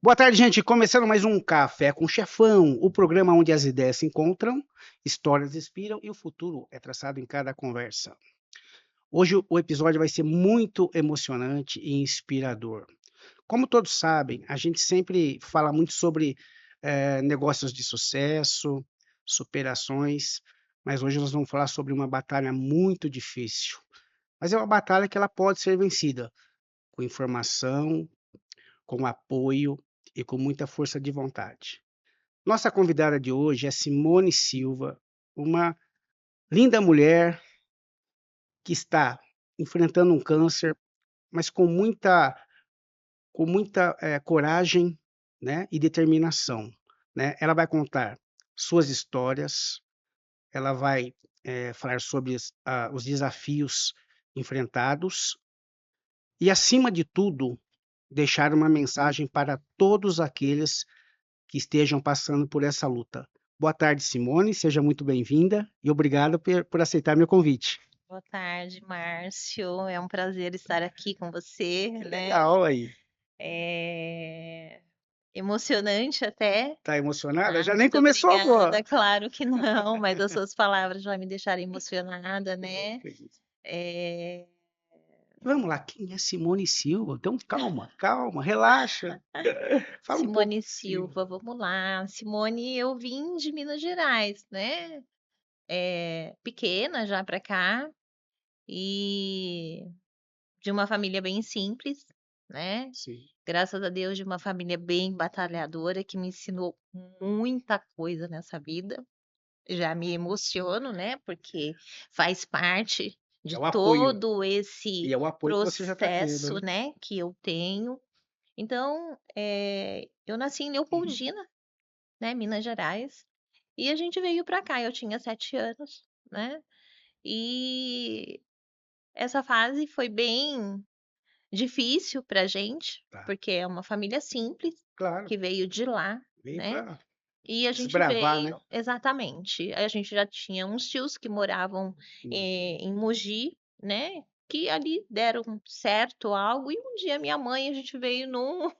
Boa tarde, gente. Começando mais um Café com Chefão, o programa onde as ideias se encontram, histórias inspiram e o futuro é traçado em cada conversa. Hoje o episódio vai ser muito emocionante e inspirador. Como todos sabem, a gente sempre fala muito sobre negócios de sucesso, superações, mas hoje nós vamos falar sobre uma batalha muito difícil. Mas é uma batalha que ela pode ser vencida com informação, com apoio e com muita força de vontade. Nossa convidada de hoje é Simone Silva, uma linda mulher que está enfrentando um câncer, mas com muita coragem, né, e determinação, né? Ela vai contar suas histórias, ela vai falar sobre os desafios enfrentados e, acima de tudo, deixar uma mensagem para todos aqueles que estejam passando por essa luta. Boa tarde, Simone, seja muito bem-vinda e obrigado por aceitar meu convite. Boa tarde, Márcio. É um prazer estar aqui com você, Que né? legal aí. É emocionante até, Tá emocionada? tá? Já nem Muito começou agora. obrigada. Claro que não, mas as suas palavras já me deixaram emocionada, né? Que isso. É, Vamos lá, quem é Simone Silva? Então calma, calma, relaxa. Fala um pouco Simone de si. Silva, vamos lá. Simone, eu vim de Minas Gerais, né? Pequena já para cá e de uma família bem simples, né? Sim. Graças a Deus, de uma família bem batalhadora que me ensinou muita coisa nessa vida. Já me emociono, né, porque faz parte É de o apoio. todo esse E é o apoio que você já está tendo, processo, né? né, que eu tenho. Então, eu nasci em Uhum. Leopoldina, né, Minas Gerais, e a gente veio para cá, eu tinha 7 anos, né, e essa fase foi bem difícil pra gente, Tá, porque é uma família simples, claro. que veio de lá, Veio né, para e a gente desbravar, né? veio exatamente. A gente já tinha uns tios que moravam, Imagina. em Mogi, né, que ali deram certo algo, e um dia minha mãe, a gente veio num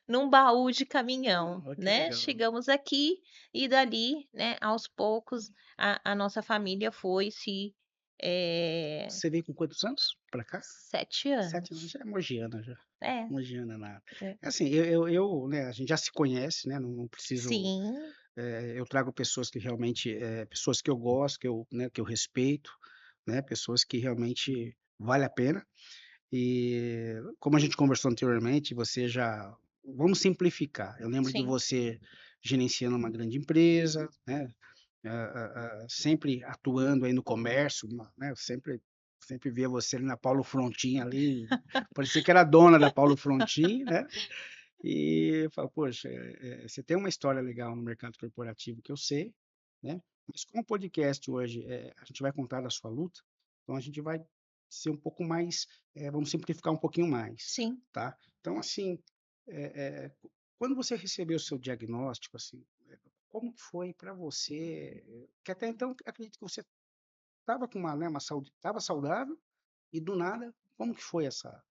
num baú de caminhão, Olha que né, legal. chegamos aqui e dali, né, aos poucos a nossa família foi se, eh Você veio com quantos anos para cá? 7 7 anos, anos. já é mogiana já. É, Mogiana nada. é. É assim, eu, né, a gente já se conhece, né, não preciso, Sim, eu trago pessoas que realmente, pessoas que eu gosto, que eu respeito, né, pessoas que realmente vale a pena. E como a gente conversou anteriormente, você já vamos simplificar, eu lembro de sim. você gerenciando uma grande empresa, né, sempre atuando aí no comércio, né, eu sempre via você ali na Paulo Frontin ali, parecia que era dona da Paulo Frontin, né, e eu falo: "Poxa, você tem uma história legal no mercado corporativo que eu sei, né, mas como o podcast hoje, a gente vai contar da sua luta, então a gente vai ser um pouco mais, vamos simplificar um pouquinho mais, Sim, tá. Então assim, quando você recebeu o seu diagnóstico, assim, como que foi para você, que até então acredito que você estava com uma, né, uma saúde, estava saudável e do nada, como que foi essa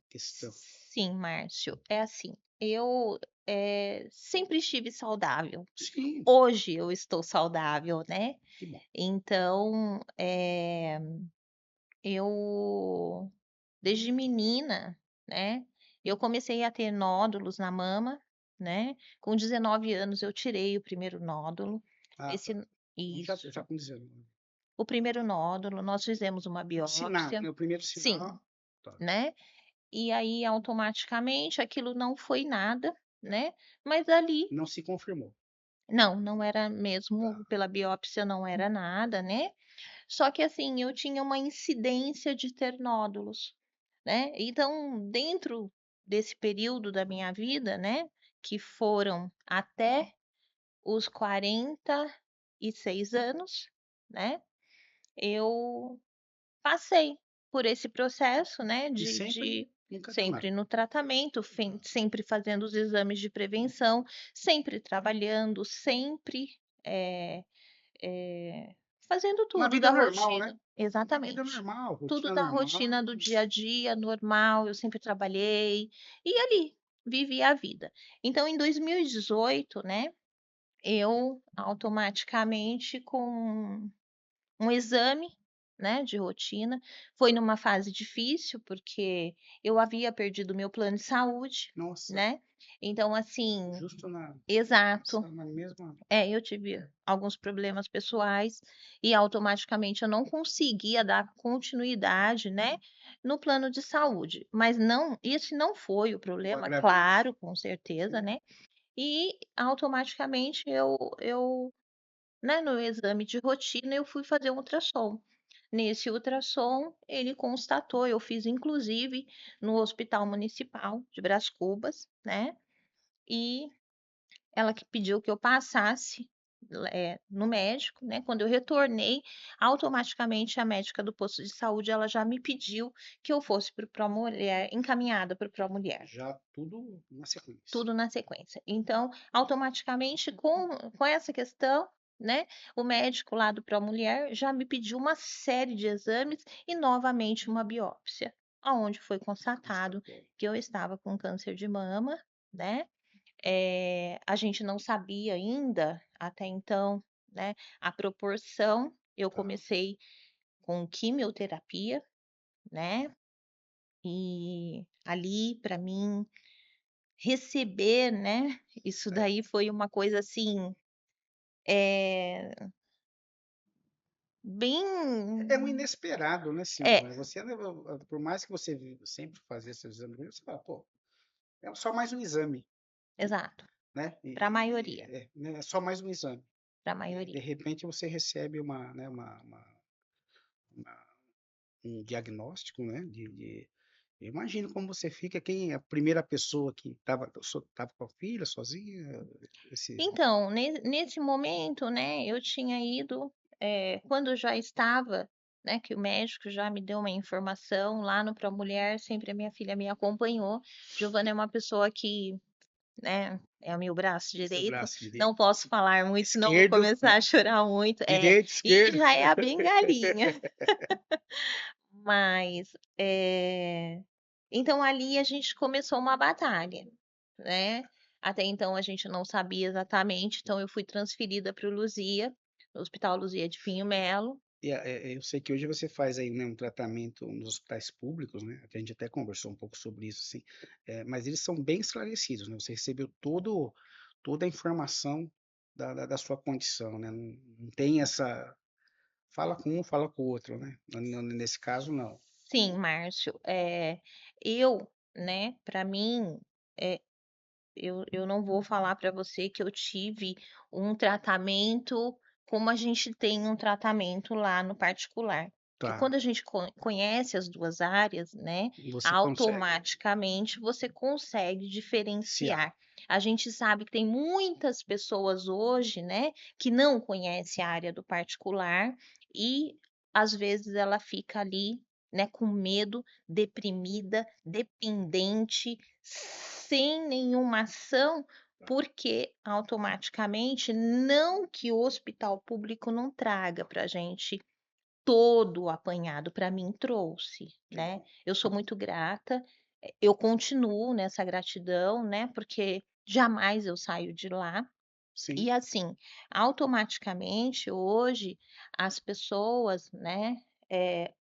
questão? sim, Márcio. É assim, eu, sempre estive saudável. Sim, Hoje eu estou saudável, né. que bom. Então, eu desde menina, né, eu comecei a ter nódulos na mama, né. Com 19 anos eu tirei o primeiro nódulo. Ah, Esse tá. Então já Isso. com 19. O primeiro nódulo, nós fizemos uma Sinal, biópsia. né, o primeiro Sim, sinal, tá. né. E aí, automaticamente, aquilo não foi nada, né, mas ali Não se confirmou. não, não era Tá. mesmo pela biópsia não era nada, né. Só que, assim, eu tinha uma incidência de ter nódulos, né. Então, dentro desse período da minha vida, né, que foram até os 46 anos, né, eu passei por esse processo, né, E sempre de nunca deu nada. sempre no tratamento, sempre fazendo os exames de prevenção, sempre trabalhando, sempre, eh fazendo Uma tudo vida da normal, né. rotina. Uma vida Exatamente. normal, Tudo rotina da normal. rotina do dia a dia, normal, eu sempre trabalhei. E ali, vivi a vida. Então em 2018, né, eu automaticamente com um exame, né, de rotina, foi numa fase difícil, porque eu havia perdido meu plano de saúde, Nossa, né, então assim justo exato. na mesma. É, eu tive alguns problemas pessoais e automaticamente eu não conseguia dar continuidade, né, no plano de saúde, mas não esse não foi o O problema, agravante. claro, com certeza, Sim, né, e automaticamente eu, né, no exame de rotina eu fui fazer um ultrassom. Nesse ultrassom, ele constatou, eu fiz inclusive no Hospital Municipal de Brás Cubas, né, e ela que pediu que eu passasse, no médico, né, quando eu retornei, automaticamente a médica do posto de saúde, ela já me pediu que eu fosse para o Promulher, encaminhada para o Promulher, já tudo na sequência. tudo na sequência. Então, automaticamente com essa questão, né, o médico lá do Promulher já me pediu uma série de exames e novamente uma biópsia, aonde foi constatado Constatou. que eu estava com câncer de mama, né, a gente não sabia ainda, até então, né, a proporção. Eu Tá, comecei com quimioterapia, né, e ali para mim receber, né, isso é. daí foi uma coisa assim, eh, É um bem inesperado, né, é, Simone? Você, né, por mais que você sempre fazia seus exames, você fala, pô, é só mais um exame, exato, né? para a maioria, Né, é só mais um exame. para a De maioria. repente você recebe um diagnóstico, né? Eu imagino como você fica, quem é a primeira pessoa que estava com a filha sozinha, esse, Então, nesse momento, né, eu tinha ido, quando eu já estava, né, que o médico já me deu uma informação lá no Promulher, sempre a minha filha me acompanhou. Giovana é uma pessoa que, né, é o meu braço seu direito, braço não posso falar muito, senão eu vou esquerdo, começar a né? chorar muito. É, Direito, e esquerdo. já é a bengalinha. Mas, então ali a gente começou uma batalha, né. Até então a gente não sabia exatamente, então eu fui transferida para o Luzia, no Hospital Luzia de Pinho Melo. Eu sei que hoje você faz aí, né, um tratamento nos hospitais públicos, né? A gente até conversou um pouco sobre isso, assim, mas eles são bem esclarecidos, né? Você recebeu toda a informação da sua condição, né? Não tem essa, fala com um, fala com o outro, né? Nesse caso, não. Sim, Márcio, eu, né, para mim, eh, eu não vou falar para você que eu tive um tratamento como a gente tem um tratamento lá no particular. Que Tá, quando a gente conhece as 2 áreas, né, você consegue automaticamente você consegue se há. diferenciar. A gente sabe que tem muitas pessoas hoje, né, que não conhecem a área do particular e, às vezes, ela fica ali, né, com medo, deprimida, dependente, sem nenhuma ação, porque automaticamente não que o hospital público não traga para a gente todo o apanhado, para mim trouxe, Que né. bom. Eu sou muito grata, eu continuo nessa gratidão, né, porque jamais eu saio de lá. Sim, E assim, automaticamente hoje as pessoas, né,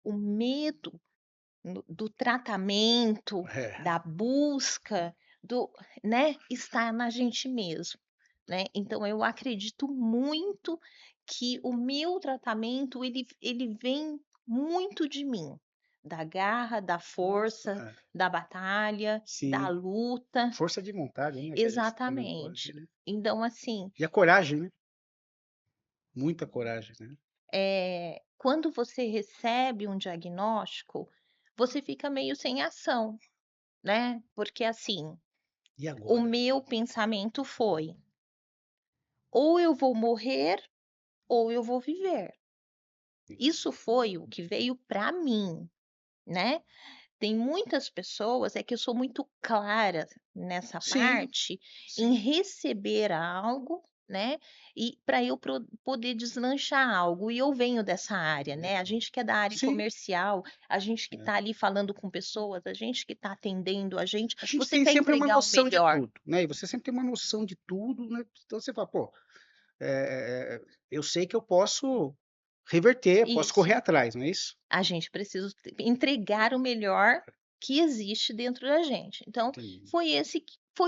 o medo do tratamento, é, da busca, do né, está na gente mesmo, né. Então eu acredito muito que o meu tratamento ele vem muito de mim, da garra, da nossa, força, da batalha, da sim. luta. Força de vontade, né, que a gente comentou ali, Exatamente. né? Então assim, E a coragem, né? Muita coragem, né? quando você recebe um diagnóstico, você fica meio sem ação, né, porque assim, E o agora? meu pensamento foi: ou eu vou morrer ou eu vou viver. Isso foi o que veio para mim, né. Tem muitas pessoas é que eu sou muito clara nessa Sim, parte em sim. receber algo, né, e para eu poder deslanchar algo. E eu venho dessa área, né, a Legal. gente que é da área Sim, comercial, a gente que é. está ali falando com pessoas, a gente que está atendendo a gente, A gente você tem quer sempre uma entregar o noção de melhor. tudo, né, e você sempre tem uma noção de tudo, né, então você fala: "Pô, eu sei que eu posso reverter, posso Isso. correr atrás", não é isso? A gente precisa entregar o melhor que existe dentro da gente. Então, Entendi, foi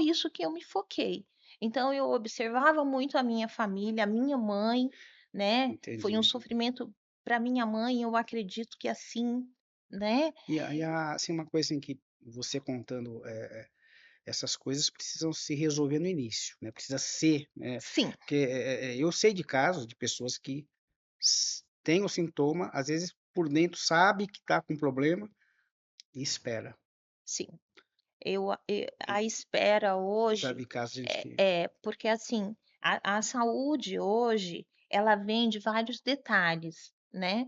isso que eu me foquei. Então eu observava muito a minha família, a minha mãe, né, foi um entendi. sofrimento para minha mãe, eu acredito que assim, né. E assim, uma coisa assim que você contando, essas coisas precisam se resolver no início, né, precisa ser, né, Sim, porque, eu sei de casos de pessoas que têm o sintoma, às vezes por dentro sabe que está com problema e espera. sim. A espera Já hoje vi casos de gente que é porque assim, a saúde hoje, ela vem de vários detalhes, né.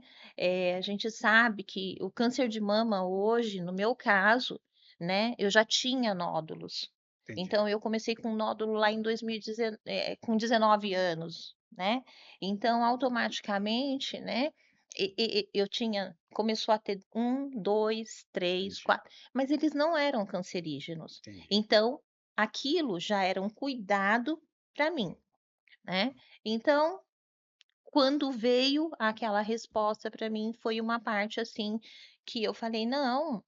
A gente sabe que o câncer de mama hoje, no meu caso, né, eu já tinha nódulos. entendi. Então eu comecei com nódulo lá em com 19 anos, né. Então automaticamente, né, eu tinha começou a ter um, 2, 3, Entendi, 4, mas eles não eram cancerígenos. entendi. Então, aquilo já era um cuidado para mim, né. Então, quando veio aquela resposta para mim, foi uma parte, assim, que eu falei: "Não,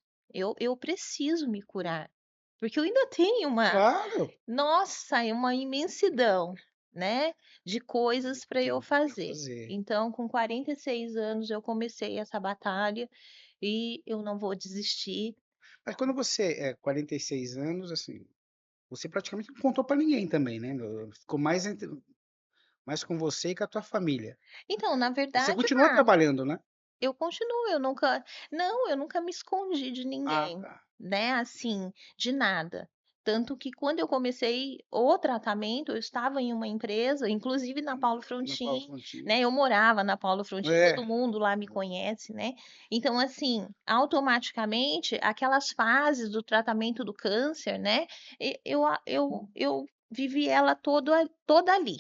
eu preciso me curar", porque eu ainda tenho uma Claro, nossa, é uma imensidão, né, de coisas para eu pra fazer. fazer. Então, com 46 anos, eu comecei essa batalha e eu não vou desistir. Mas quando você é 46 anos, assim, você praticamente não contou pra ninguém também, né, ficou mais com você e com a tua família. Então, na Você verdade, continua Marcos, trabalhando, né? eu continuo, eu nunca não, eu nunca me escondi de Ah, ninguém, tá. né, assim, de nada. Tanto que quando eu comecei o tratamento, eu estava em uma empresa, inclusive na Paulo Na Paulo Frontin, Frontin. né, eu morava na Paulo Frontin, É, todo mundo lá me conhece, né. Então, assim, automaticamente, aquelas fases do tratamento do câncer, né, eu vivi ela toda ali.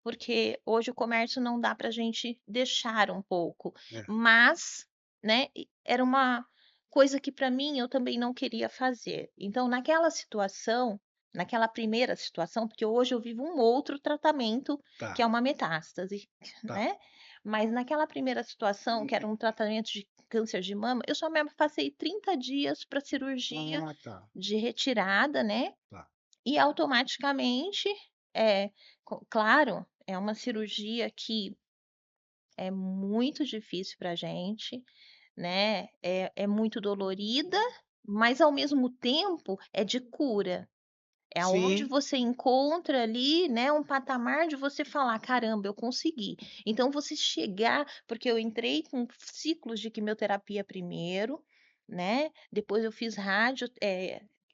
Porque hoje o comércio não dá para a gente deixar um pouco, é, mas, né, era uma coisa que para mim eu também não queria fazer. Então naquela situação, naquela primeira situação, porque hoje eu vivo um outro tratamento, que tá, é uma metástase, tá. né, mas naquela primeira situação, que era um tratamento de câncer de mama, eu só me passei 30 dias para cirurgia Ah, tá, de retirada, né, tá. e automaticamente, é, claro, é uma cirurgia que é muito difícil pra gente, né, é muito dolorida, mas ao mesmo tempo é de cura. É aonde Sim, você encontra ali, né, um patamar de você falar: "Caramba, eu consegui". Então você chegar porque eu entrei com ciclos de quimioterapia primeiro, né, depois eu fiz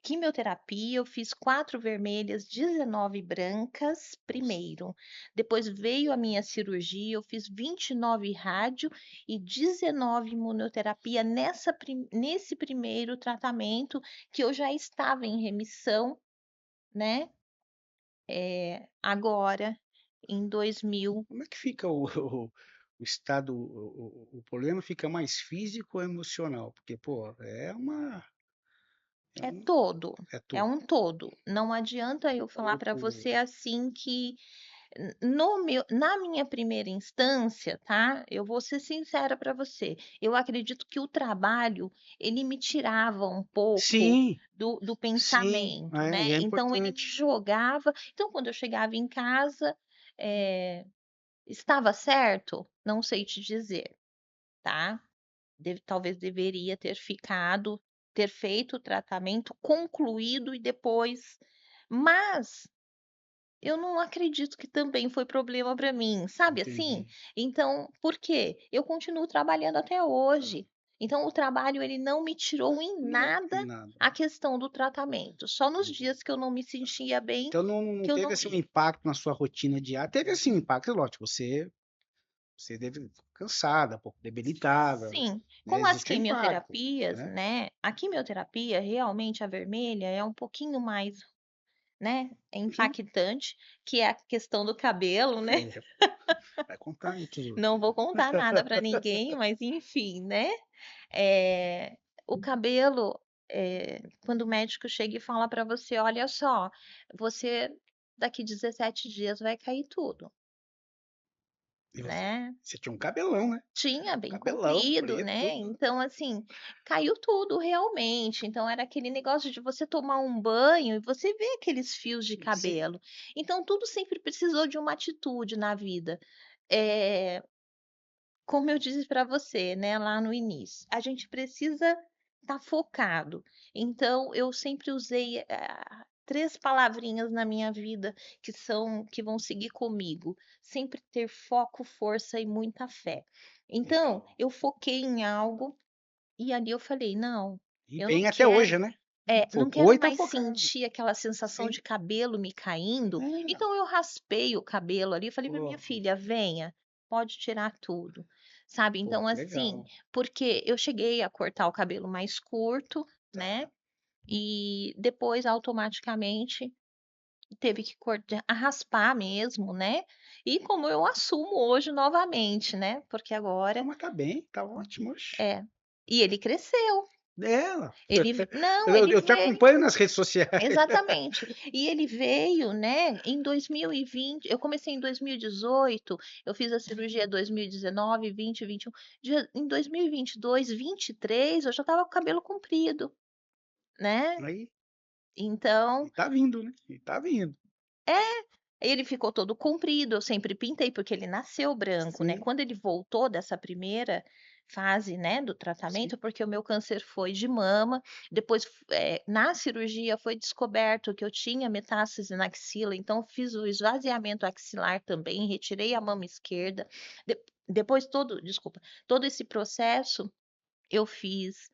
quimioterapia, eu fiz 4 vermelhas, 19 brancas nossa. primeiro, depois veio a minha cirurgia, eu fiz 29 rádio e 19 imunoterapia nesse primeiro tratamento, que eu já estava em remissão, né, agora em 2000 Como é que fica o estado, o problema fica mais físico ou emocional? Porque, pô, é é um todo, é é tudo. um todo. Não adianta eu falar para O você, assim, que no meu na minha primeira instância, tá, eu vou ser sincera para você, eu acredito que o trabalho, ele me tirava um pouco sim, do sim, pensamento, né, e é então ele me importante. jogava então quando eu chegava em casa, eh, estava certo? Não sei te dizer, tá. Talvez deveria ter feito o tratamento, concluído e depois mas eu não acredito que também foi problema para mim, sabe assim? Entendi, Então, por quê? Eu continuo trabalhando até tá. hoje. Então o trabalho ele não me tirou em Não, nada em nada, a questão do tratamento, só nos entendi. dias que eu não me sentia bem, Então não que eu teve, não assim, um ia. impacto na sua rotina diária, teve, assim, um impacto, lógico, você deve cansada, um pouco debilitada, Sim, né, com as existe um impacto, quimioterapias, né. né, a quimioterapia, realmente, a vermelha, é um pouquinho mais, né, é Sim. impactante, que é a questão do cabelo, né. É, vai contar aí tudo. Não vou contar nada para ninguém, mas enfim, né. Eh, o cabelo, quando o médico chega e fala para você: "Olha só, você daqui 17 dias vai cair tudo", E né. você tinha um cabelão, né? Tinha, bem Cabelão comprido, preto. né, então assim, caiu tudo realmente, então era aquele negócio de você tomar um banho e você vê aqueles fios de Sim, cabelo. Então tudo sempre precisou de uma atitude na vida. Eh Como eu disse para você, né, lá no início, a gente precisa estar focado. Então eu sempre usei, 3 palavrinhas na minha vida que vão seguir comigo: sempre ter foco, força e muita fé. Então, legal. eu foquei em algo e ali eu falei: "Não, E eu não bem até quero". hoje, né? Não Focou quero e tá mais focado. sentir aquela sensação Sim. de cabelo me caindo, É. então eu raspei o cabelo ali, falei para minha Pô, filha: "Venha, pode tirar tudo", sabe. pô, Então que assim, legal. porque eu cheguei a cortar o cabelo mais curto, né, Tá. e depois automaticamente teve que cortar a raspar mesmo, né, e como eu assumo hoje novamente, né, porque Não, agora mas tá bem, tá ótimo, oxe. é. E ele cresceu, É, ele eu te veio. acompanho nas redes sociais. Exatamente. E ele veio, né, em 2020. Eu comecei em 2018, eu fiz a cirurgia 2019, 20, 21. Em 2022, 23, eu já estava com o cabelo comprido, né. Aí, Então e tá vindo, né? E tá vindo. é, ele ficou todo comprido, eu sempre pintei, porque ele nasceu branco, né. Sim, Quando ele voltou dessa primeira fase, né, do sim. tratamento, porque o meu câncer foi de mama, depois na cirurgia foi descoberto que eu tinha metástase na axila, então fiz o esvaziamento axilar também, retirei a mama esquerda. De depois todo esse processo eu fiz,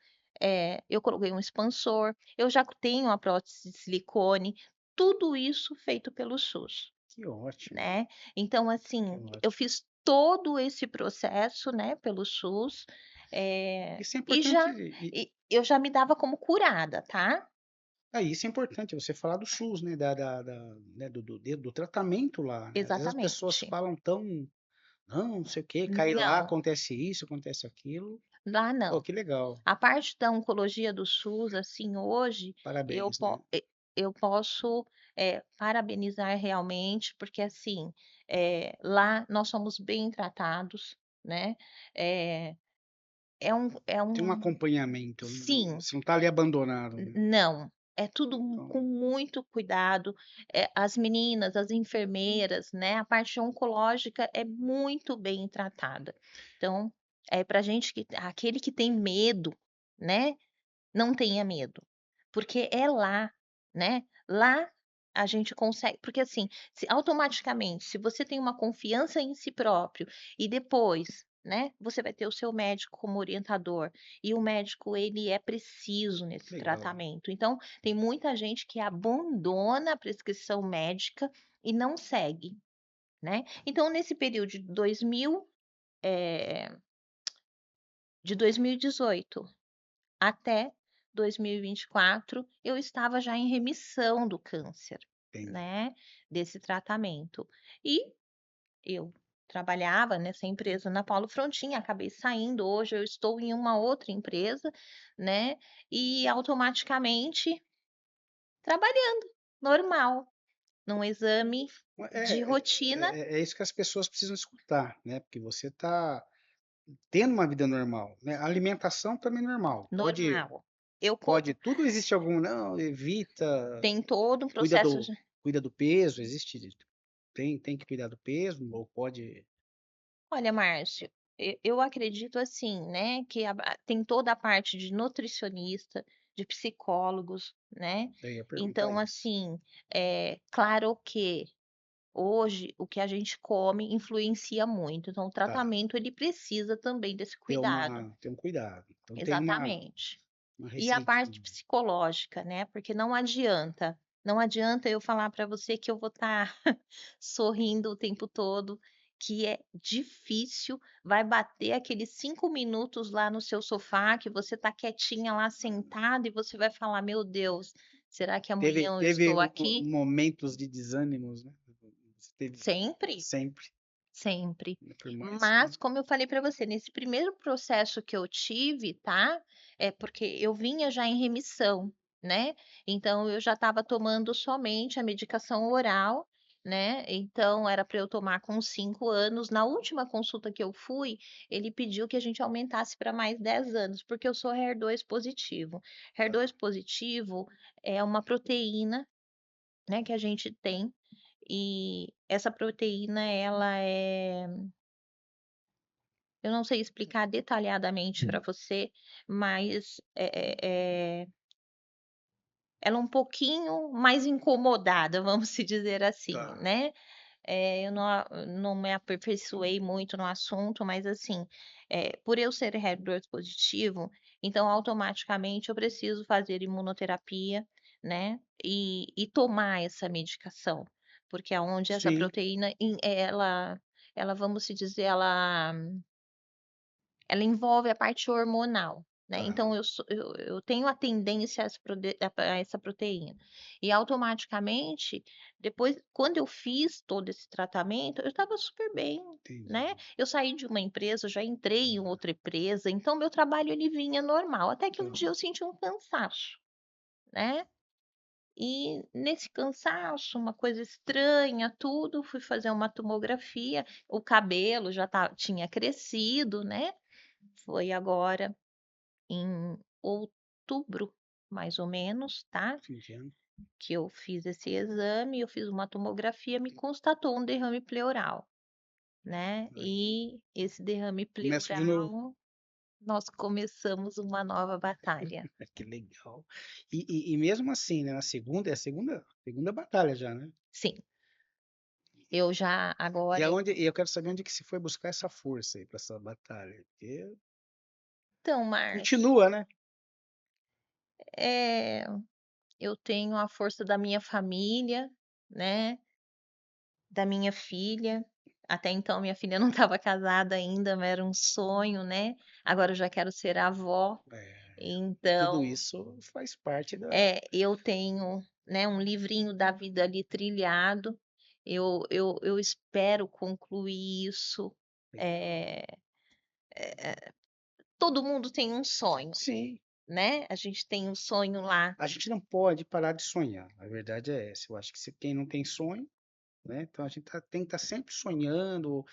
eu coloquei um expansor, eu já tenho a prótese de silicone, tudo isso feito pelo SUS. Que ótimo, Né. Então, que assim, eu ótimo. fiz todo esse processo, né, pelo SUS, Isso é e importante eu já me dava como curada, tá. isso é importante você falar do SUS, né, né, do tratamento lá, né. Às vezes as pessoas Exatamente. falam tão: "Não, não sei o quê, cai lá, Não, acontece isso, acontece aquilo". lá Pô, não. que legal. A parte da oncologia do SUS, assim, hoje, eu Parabéns, né. po e eu posso, parabenizar realmente, porque, assim, lá nós somos bem tratados, né, eh, é Tem um um acompanhamento, né, sim. você não tá ali abandonado, né. Não, é tudo com Então, muito cuidado, as meninas, as enfermeiras, né, a parte oncológica é muito bem tratada. Então, pra gente que aquele que tem medo, né, não tenha medo, porque é lá, né, lá a gente consegue porque assim, se automaticamente, se você tem uma confiança em si próprio e depois, né, você vai ter o seu médico como orientador, e o médico ele é preciso nesse legal. tratamento. Então, tem muita gente que abandona a prescrição médica e não segue, né. Então nesse período eh, de 2018 até 2024, eu estava já em remissão do câncer, Entendi. né, desse tratamento. E eu trabalhava nessa empresa na Paulo Frontin, acabei saindo, hoje eu estou em uma outra empresa, né, e automaticamente trabalhando, normal, num exame de rotina É isso que as pessoas precisam escutar, né, porque você tá tendo uma vida normal, né, a alimentação também é normal, normal. Eu co pode tudo existe algum: "Não, evita, Tem todo um cuida processo do cuida do peso", existe tem que cuidar do peso ou pode Olha, Márcio, eu acredito assim, né, que tem toda a parte de nutricionista, de psicólogos, né. eu ia perguntar Então, isso. assim, claro que hoje o que a gente come influencia muito, então o Tá, tratamento ele precisa também desse cuidado. ter um cuidado, então tem Exatamente. uma E a parte receitinha. psicológica, né, porque não adianta eu falar para você que eu vou estar sorrindo o tempo todo, que é difícil, vai bater aqueles 5 minutos lá no seu sofá, que você tá quietinha lá sentada e você vai falar: "Meu Deus, Será que Teve amanhã eu teve estou aqui? momentos de desânimos, né? Você teve Sempre, sempre, sempre. né, por mais que Mas, como eu falei para você, nesse primeiro processo que eu tive, tá, é porque eu vinha já em remissão, né, então eu já estava tomando somente a medicação oral, né, então era para eu tomar com 5 anos. Na última consulta que eu fui, ele pediu que a gente aumentasse para mais 10 anos, porque eu sou HER2 positivo. HER2 positivo é uma proteína, né, que a gente tem, e essa proteína ela eu não sei explicar detalhadamente para você, mas, ela é um pouquinho mais incomodada, vamos se dizer assim, tá, né. Eu não me aperfeiçoei muito no assunto, mas assim, por eu ser HER2 positivo, então automaticamente eu preciso fazer imunoterapia, né, e tomar essa medicação, porque aonde essa sim, proteína ela vamos se dizer, ela envolve a parte hormonal, né, tá, então eu tenho a tendência a essa proteína. E automaticamente, depois quando eu fiz todo esse tratamento, eu estava super bem, entendi. né. Eu saí de uma empresa, eu já entrei em outra empresa, então meu trabalho ele vinha normal, até que um Então, dia eu senti um cansaço, né. E nesse cansaço, uma coisa estranha, tudo, fui fazer uma tomografia, o cabelo já tinha crescido, né. Foi agora em outubro, mais ou menos, tá, fim de ano, que eu fiz esse exame, eu fiz uma tomografia, me constatou um derrame pleural, né, aí e esse derrame começa de novo. pleural, nós começamos uma nova batalha. Que legal. E mesmo assim, né, na segunda é a segunda batalha já, né? Sim, eu já E agora aonde e eu quero saber onde que você foi buscar essa força aí para essa batalha, porque então, Márcio, continua, né? eh, eu tenho a força da minha família, né, da minha filha. Até então minha filha não estava casada ainda, mas era um sonho, né. Agora eu já quero ser avó, Tudo então, isso faz parte da eu tenho, né, um livrinho da vida ali trilhado. Eu espero concluir isso. Eh, Todo mundo tem um sonho, sim, né, a gente tem um sonho lá. a gente não pode parar de sonhar, a verdade é essa. Eu acho que se quem não tem sonho, né, então a gente tem que estar sempre sonhando,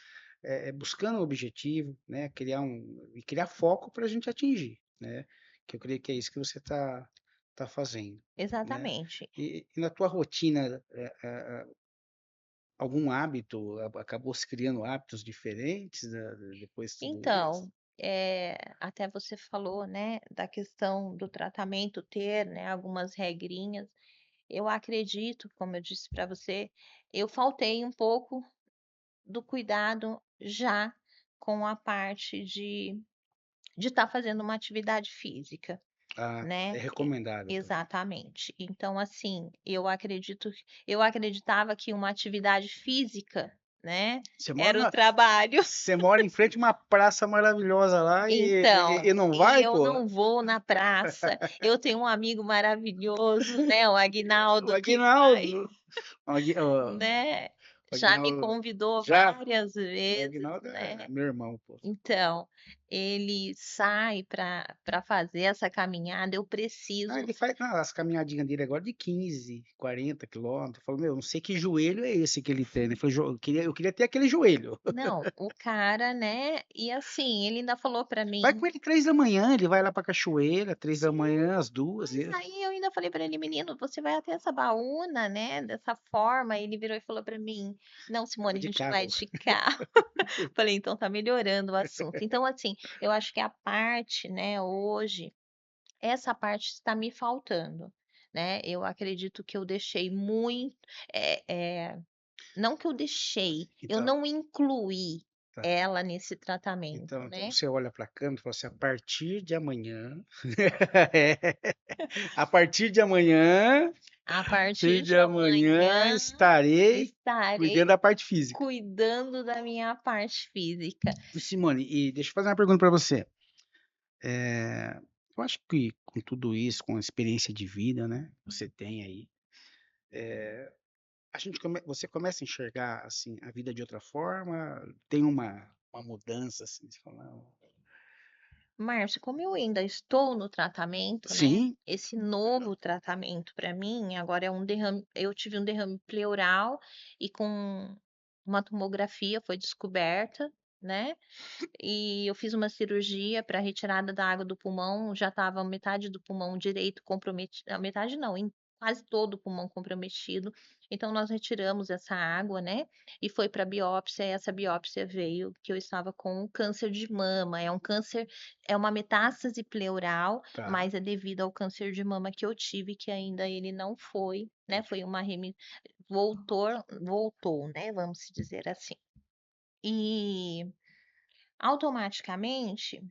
buscando um objetivo, né, criar foco para a gente atingir, né, que eu creio que é isso que você tá fazendo, né. Exatamente. E na tua rotina, algum hábito, acabou se criando hábitos diferentes, depois de tudo isso? Então, até você falou, né, da questão do tratamento ter, né, algumas regrinhas. Eu acredito, como eu disse para você, eu faltei um pouco do cuidado já com a parte de estar fazendo uma atividade física, Ah, é né. recomendável também. Exatamente. Então, assim, eu acreditava que uma atividade física, né, Você mora era o na trabalho. você mora em frente a uma praça maravilhosa lá Então, e não e vai, eu pô? não vou na praça. Eu tenho um amigo maravilhoso, né, o O Aguinaldo, que vai, Aguinaldo, o Agui né, o já me Aguinaldo convidou já várias o vezes, Aguinaldo é né. meu irmão, pô. Então, ele sai para fazer essa caminhada, eu Ah, preciso. ele faz as caminhadinhas dele agora de 15, 40 quilômetros. Eu falo: "Meu, não sei que joelho é esse que ele tem", né. Eu falei: eu queria ter aquele joelho". Não, o cara, né, e assim, ele ainda falou para Vai mim. com ele 3 da manhã, ele vai lá pra cachoeira, 3 da manhã, às 2 Mas isso. aí eu ainda falei pra ele: "Menino, você vai até essa baúna, né, dessa forma". Ele virou e falou pra mim: "Não, Vou Simone, a de gente vai carro. de carro". Falei: "Então tá melhorando o assunto". Então, assim, eu acho que a parte, né, hoje, essa parte está me faltando, né. Eu acredito que eu deixei muito, eh eh, não que eu deixei, eu Então não incluí tá. ela nesse tratamento, Então né. você olha pra câmera e fala assim: "A partir de amanhã a partir de amanhã A partir partir de de amanhã amanhã estarei estarei cuidando da parte física". cuidando da minha parte física. E Simone, e deixa eu fazer uma pergunta pra você. Eh, eu acho que com tudo isso, com a experiência de vida, né, que você tem aí, a gente você começa a enxergar, assim, a vida de outra forma, tem uma mudança, assim, você fala: "Não". Márcio, como eu ainda estou no tratamento, né, Sim, esse novo tratamento para mim agora é um derrame, eu tive um derrame pleural e com uma tomografia foi descoberta, né, e eu fiz uma cirurgia para retirada da água do pulmão, já estava metade do pulmão direito comprometido, metade não, quase todo o pulmão comprometido. Então nós retiramos essa água, né, e foi para biópsia, e essa biópsia veio que eu estava com câncer de mama. É um câncer, é uma metástase pleural, tá, mas é devido ao câncer de mama que eu tive, que ainda ele não foi, né, entendi. foi uma voltou, né, vamos se dizer assim. E automaticamente,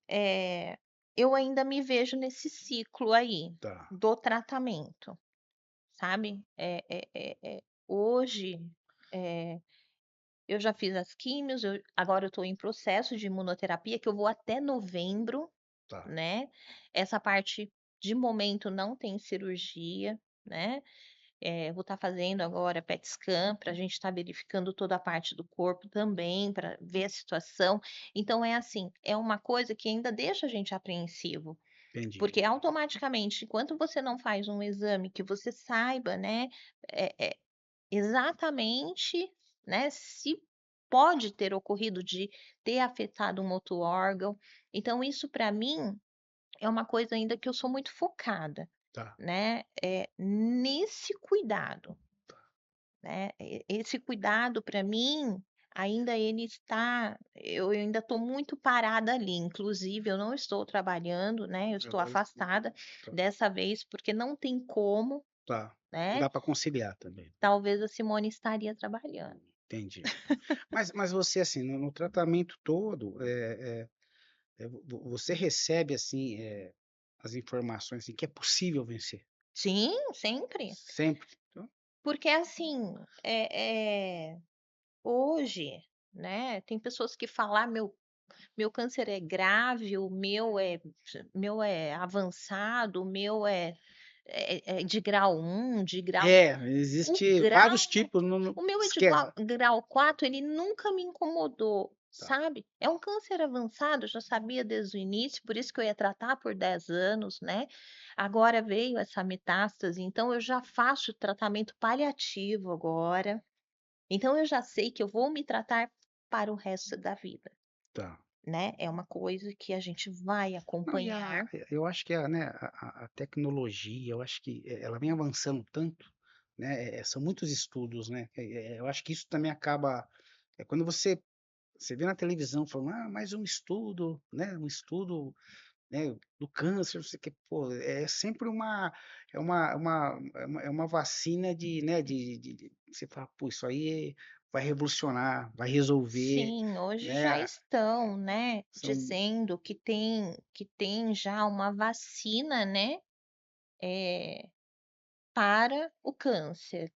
eh, eu ainda me vejo nesse ciclo aí, Tá, do tratamento, sabe. Hoje, eh, eu já fiz as químios, agora eu estou em processo de imunoterapia, que eu vou até novembro, tá, né. Essa parte, de momento, não tem cirurgia, né. Vou estar fazendo agora PET scan para a gente estar verificando toda a parte do corpo também, para ver a situação. Então é assim, é uma coisa que ainda deixa a gente apreensivo, entendi. porque automaticamente, enquanto você não faz um exame que você saiba, né, exatamente, né, se pode ter ocorrido de ter afetado um outro órgão. Então isso para mim é uma coisa ainda que eu sou muito focada, Tá, né, nesse cuidado. Né, esse cuidado para mim, ainda ele está, eu ainda estou muito parada ali, inclusive eu não estou trabalhando, né, eu eu estou tô afastada tá, dessa vez, porque não tem como, tá. Não né, dá para conciliar também. talvez a Simone estaria trabalhando. Entendi. Mas você, assim, no tratamento todo, você recebe, assim, as informações, assim, que é possível vencer? Sim, sempre, Sempre? Então porque assim, hoje, né, tem pessoas que falam: "Ah, meu câncer é grave, o meu é avançado, o meu é de grau 1, de grau", o existe vários grau, tipos, não o meu é de esquece. grau 4, ele nunca me incomodou, Tá, sabe. É um câncer avançado, eu já sabia desde o início, por isso que eu ia tratar por 10 anos, né. Agora veio essa metástase, então eu já faço tratamento paliativo agora, então eu já sei que eu vou me tratar para o resto da vida, tá. né. É uma coisa que a gente vai Não, acompanhar. eu acho que a tecnologia, eu acho que ela vem avançando tanto, né, são muitos estudos, né, eu acho que isso também acaba quando você vê na televisão falando: "Ah, mais um estudo, né, um estudo, né, do câncer", não sei o quê, pô, é sempre uma vacina de, né, de você fala: "Pô, isso aí vai revolucionar, vai resolver", Sim, hoje já né, estão, né, são dizendo que tem já uma vacina, né, eh, para o câncer.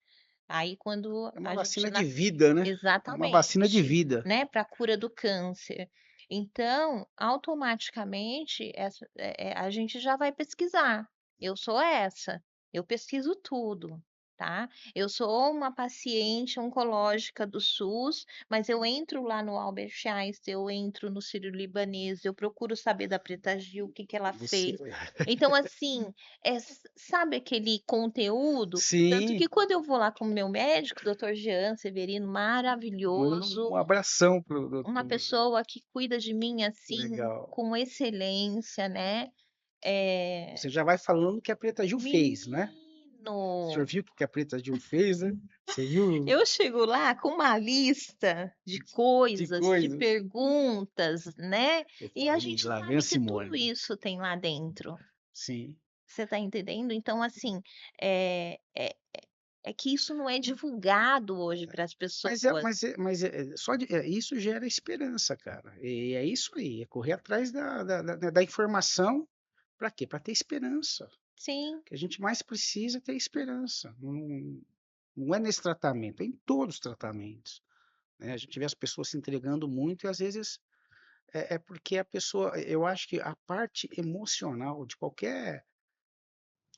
Aí quando é uma a gente vacina de vida, né, é uma vacina de exatamente, vida. né, para a cura do câncer. Então, automaticamente, a gente já vai pesquisar. Eu sou essa, eu pesquiso tudo, tá. Eu sou uma paciente oncológica do SUS, mas eu entro lá no Albert Einstein, eu entro no Sírio-Libanês, eu procuro saber da Preta Gil, o que que ela Você fez. Então assim, sabe aquele conteúdo? Tanto sim, que quando eu vou lá com o meu médico, doutor Jean Severino, manda um maravilhoso, abração para o uma doutor. pessoa que cuida de mim, assim, Legal. com excelência, né, eh, Você já vai falando que a Preta Gil fez, né. Você já menino, viu o que a Preta Gil fez, né. Você viu eu chego lá com uma lista de de coisas, de coisas. perguntas, né, Você e fala: a "Ih, gente lá vem a sabe que tudo Simone". isso tem lá dentro. Sim. Você tá entendendo? Então, assim, é que isso não é divulgado hoje para as pessoas. Só de isso gera esperança, cara. E é isso aí, é correr atrás da informação. Para quê? Para ter esperança. Sim, O que a gente mais precisa é ter esperança. Não é nesse tratamento, é em todos os tratamentos, né. A gente vê as pessoas se entregando muito e às vezes, é porque a pessoa eu acho que a parte emocional de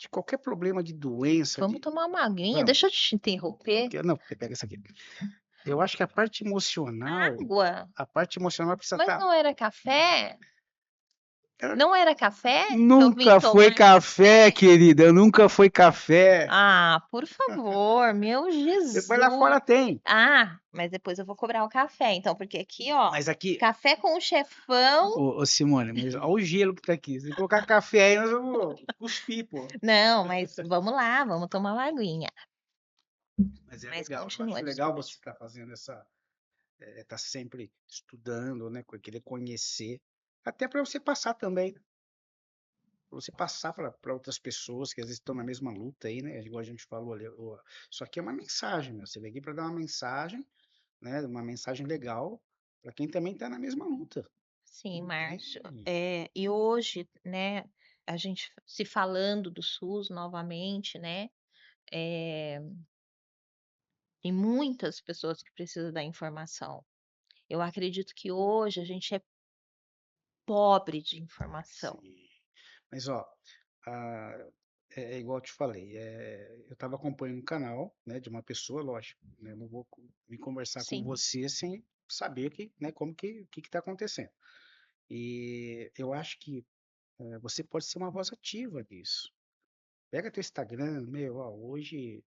qualquer problema de doença, Vamos de tomar uma aguinha, vamos, deixa eu te interromper. não, pega essa aqui. Eu acho que Água? a parte emocional precisa Mas estar não era café? ela Não era café que eu vim nunca foi tomar café, café? querida, nunca foi café. Ah, por favor, meu Depois lá Jesus. fora tem, Ah, mas depois eu vou cobrar o café, então, porque aqui, ó, mas aqui café com chefão. ô Simone, mas olha o gelo que tá aqui, se colocar café aí nós vamos cuspir, pô. Não, mas vamos lá, vamos tomar uma aguinha. Mas é Mas legal, eu continua, acho legal desculpa. você estar fazendo tá sempre estudando, né, querer conhecer, até para você passar também, pra você passar para outras pessoas que às vezes estão na mesma luta aí, né, igual a gente falou ali, isso aqui é uma mensagem, meu, você veio aqui para dar uma mensagem, né, uma mensagem legal para quem também está na mesma luta. Sim, Não Márcio. tem E hoje, né, a gente se falando do SUS novamente, né, eh, tem muitas pessoas que precisam da informação. Eu acredito que hoje a gente é pobre de informação. sim. Mas ó, ah, é igual eu te falei, eu estava acompanhando um canal, né, de uma pessoa, lógico, né, não vou vir conversar com Sim, você sem saber né, como o que está acontecendo. E eu acho que você pode ser uma voz ativa disso. Pega teu Instagram, meu, ó, hoje,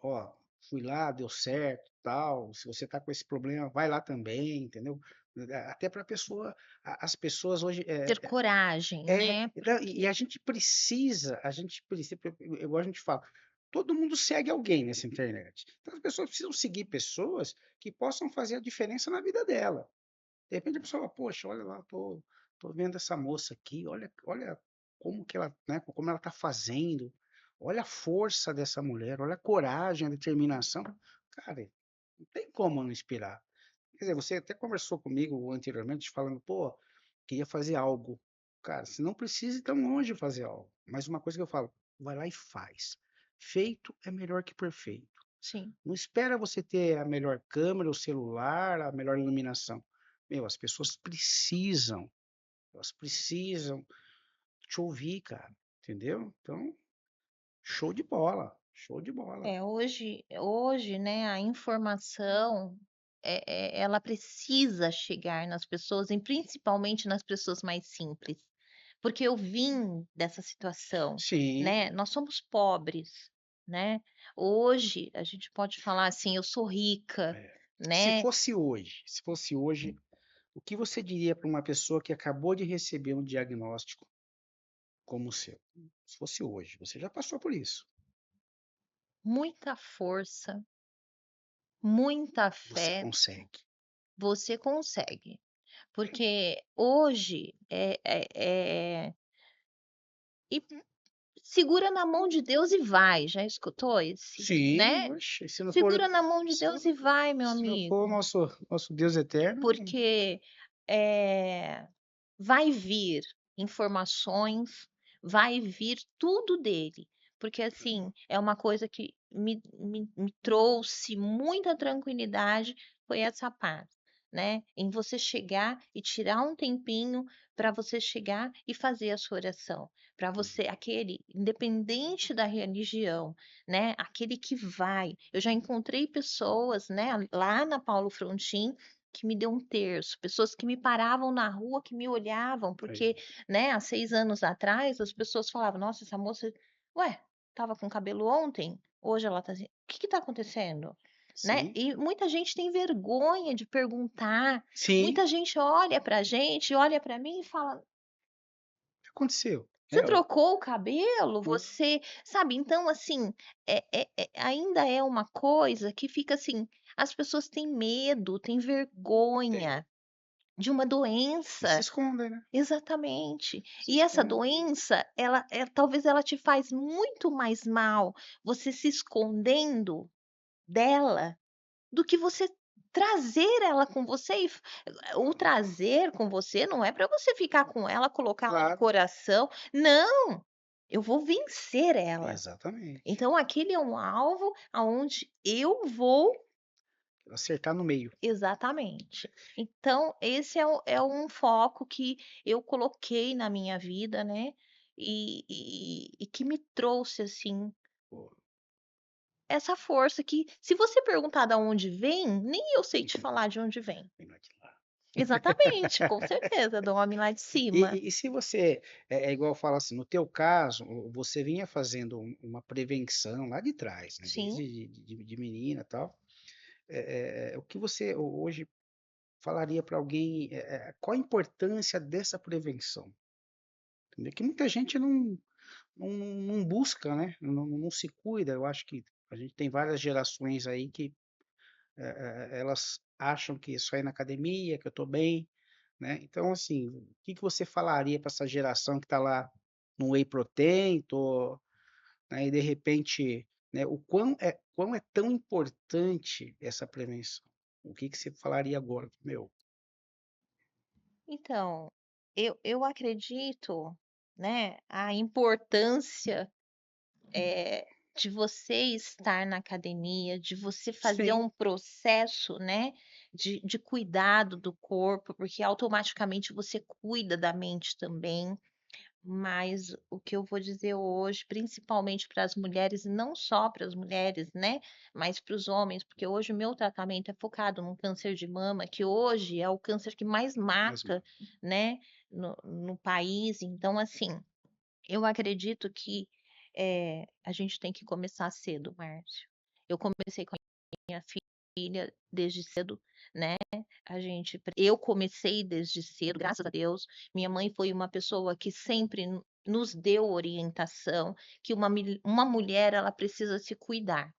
ó, fui lá, deu certo, tal. Se você tá com esse problema, vai lá também, entendeu? Até para as pessoas hoje ter coragem, né, não, e porque a gente precisa, igual a gente fala, todo mundo segue alguém nessa internet. Então as pessoas precisam seguir pessoas que possam fazer a diferença na vida dela. De repente a pessoa fala, poxa, olha lá, tô vendo essa moça aqui, olha como que ela, né, como ela tá fazendo, olha a força dessa mulher, olha a coragem, a determinação. Cara, não tem como não inspirar. Quer dizer, você até conversou comigo anteriormente, falando, pô, queria fazer algo. Cara, você não precisa ir tão longe fazer algo. Mas uma coisa que eu falo, vai lá e faz. Feito é melhor que perfeito. sim, Não espera você ter a melhor câmera, o celular, a melhor iluminação. Meu, as pessoas precisam, elas precisam te ouvir, cara, entendeu? Então, show de bola, show de bola. hoje, né, a informação, ela precisa chegar nas pessoas e principalmente nas pessoas mais simples, porque eu vim dessa situação, né, Sim, nós somos pobres, né. Hoje a gente pode falar assim: "Eu sou rica", é. né. Se fosse hoje, o que você diria para uma pessoa que acabou de receber um diagnóstico como o seu? Se fosse hoje, você já passou por isso. Muita força, muita Você fé, consegue. você consegue. Porque hoje e segura na mão de Deus e vai, já escutou esse, Sim, né? oxe, Segura na mão de se Deus não, e vai, meu se não for o amigo, nosso Deus eterno, porque, eh, vai vir informações, vai vir tudo dele, porque, assim, é uma coisa que me trouxe muita tranquilidade, foi essa paz, né, em você chegar e tirar um tempinho para você chegar e fazer a sua oração, para você aquele independente da religião, né, aquele que vai. Eu já encontrei pessoas, né, lá na Paulo Frontin, que me deu um terço, pessoas que me paravam na rua, que me olhavam, porque, aí, né, há 6 anos atrás as pessoas falavam: "Nossa, essa moça, ué, estava com cabelo ontem, hoje ela tá assim, o que que tá acontecendo?", né. sim, E muita gente tem vergonha de perguntar, sim, muita gente olha pra gente, olha pra mim e fala: o que aconteceu? "Você trocou o cabelo? Hum, Você", sabe, então assim, ainda é uma coisa que fica assim, as pessoas têm medo, têm tem. vergonha de uma E se doença. escondem, né? Exatamente. Se E essa escondem. doença, talvez ela te faz muito mais mal, você se escondendo dela, do que você trazer ela com você o trazer com você não é para você ficar com ela, colocar ela no Claro, coração, não, eu vou vencer ela. exatamente. Então aquele é um alvo aonde eu vou acertar no meio. Exatamente. Então, esse é um foco que eu coloquei na minha vida, né, e que me trouxe, assim, Pô, essa força que, se você perguntar da onde vem, nem eu sei te falar de onde vem. vem lá de lá. Exatamente, com certeza, do homem lá de E cima. e se você é igual fala assim, no teu caso, você vinha fazendo uma prevenção lá de trás, né, Sim. desde de menina, e tal. O que você hoje falaria para alguém, qual a importância dessa prevenção? Entendeu? Que muita gente não busca, né, não se cuida. Eu acho que a gente tem várias gerações aí que, elas acham que é só ir na academia, que eu estou bem, né. Então, assim, o que que você falaria para essa geração que está lá no whey protein, né, e de repente, né, o quão é tão importante essa prevenção? O que que você falaria agora? Meu, Então, eu acredito, né, a importância, de você estar na academia, de você fazer sim, um processo, né, de cuidado do corpo, porque automaticamente você cuida da mente também. Mas o que eu vou dizer hoje, principalmente para as mulheres, e não só para as mulheres, né, mas para os homens, porque hoje o meu tratamento é focado no câncer de mama, que hoje é o câncer que mais mas mata, né, no país. Então, assim, eu acredito que, a gente tem que começar cedo, Márcio. Eu comecei com a minha filha desde cedo, né, eu comecei desde cedo, graças a Deus. Minha mãe foi uma pessoa que sempre nos deu orientação, que uma mulher, ela precisa se cuidar,